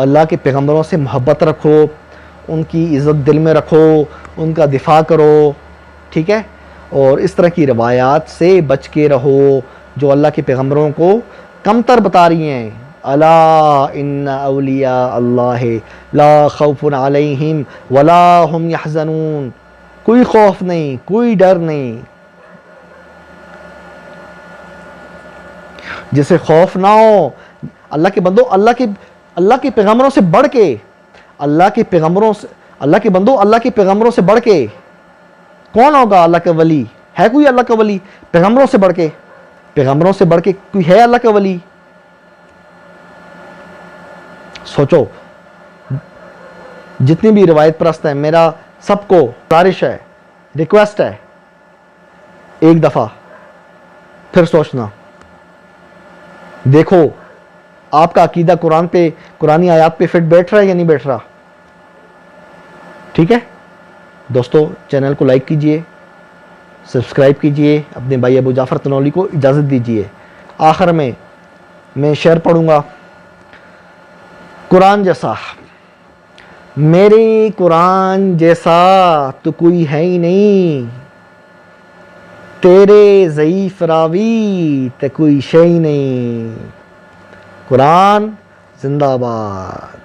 اللہ کے پیغمبروں سے محبت رکھو، ان کی عزت دل میں رکھو، ان کا دفاع کرو، ٹھیک ہے؟ اور اس طرح کی روایات سے بچ کے رہو جو اللہ کے پیغمبروں کو کمتر بتا رہی ہیں۔ الا ان اولیاء اللہ لا خوف علیہم ولا هم یحزنون، کوئی خوف نہیں، کوئی ڈر نہیں۔ جسے خوف نہ ہو، اللہ کے بندو، اللہ کے پیغمبروں سے بڑھ کے، اللہ کے پیغمبروں سے بڑھ کے کون ہوگا اللہ کا ولی؟ ہے کوئی اللہ کا ولی پیغمبروں سے بڑھ کے کوئی ہے اللہ کا ولی؟ سوچو، جتنی بھی روایت پرست ہیں، میرا سب کو گزارش ہے، ریکویسٹ ہے، ایک دفعہ پھر سوچنا، دیکھو آپ کا عقیدہ قرآنی آیات پہ فٹ بیٹھ رہا ہے یا نہیں بیٹھ رہا، ٹھیک ہے؟ دوستو چینل کو لائک کیجئے، سبسکرائب کیجئے، اپنے بھائی ابو جعفر تنولی کو اجازت دیجئے۔ آخر میں شعر پڑھوں گا۔ قرآن جیسا، میرے قرآن جیسا تو کوئی ہے ہی نہیں، تیرے ضعیف راوی تو کوئی شے ہی نہیں۔ قرآن زندہ باد۔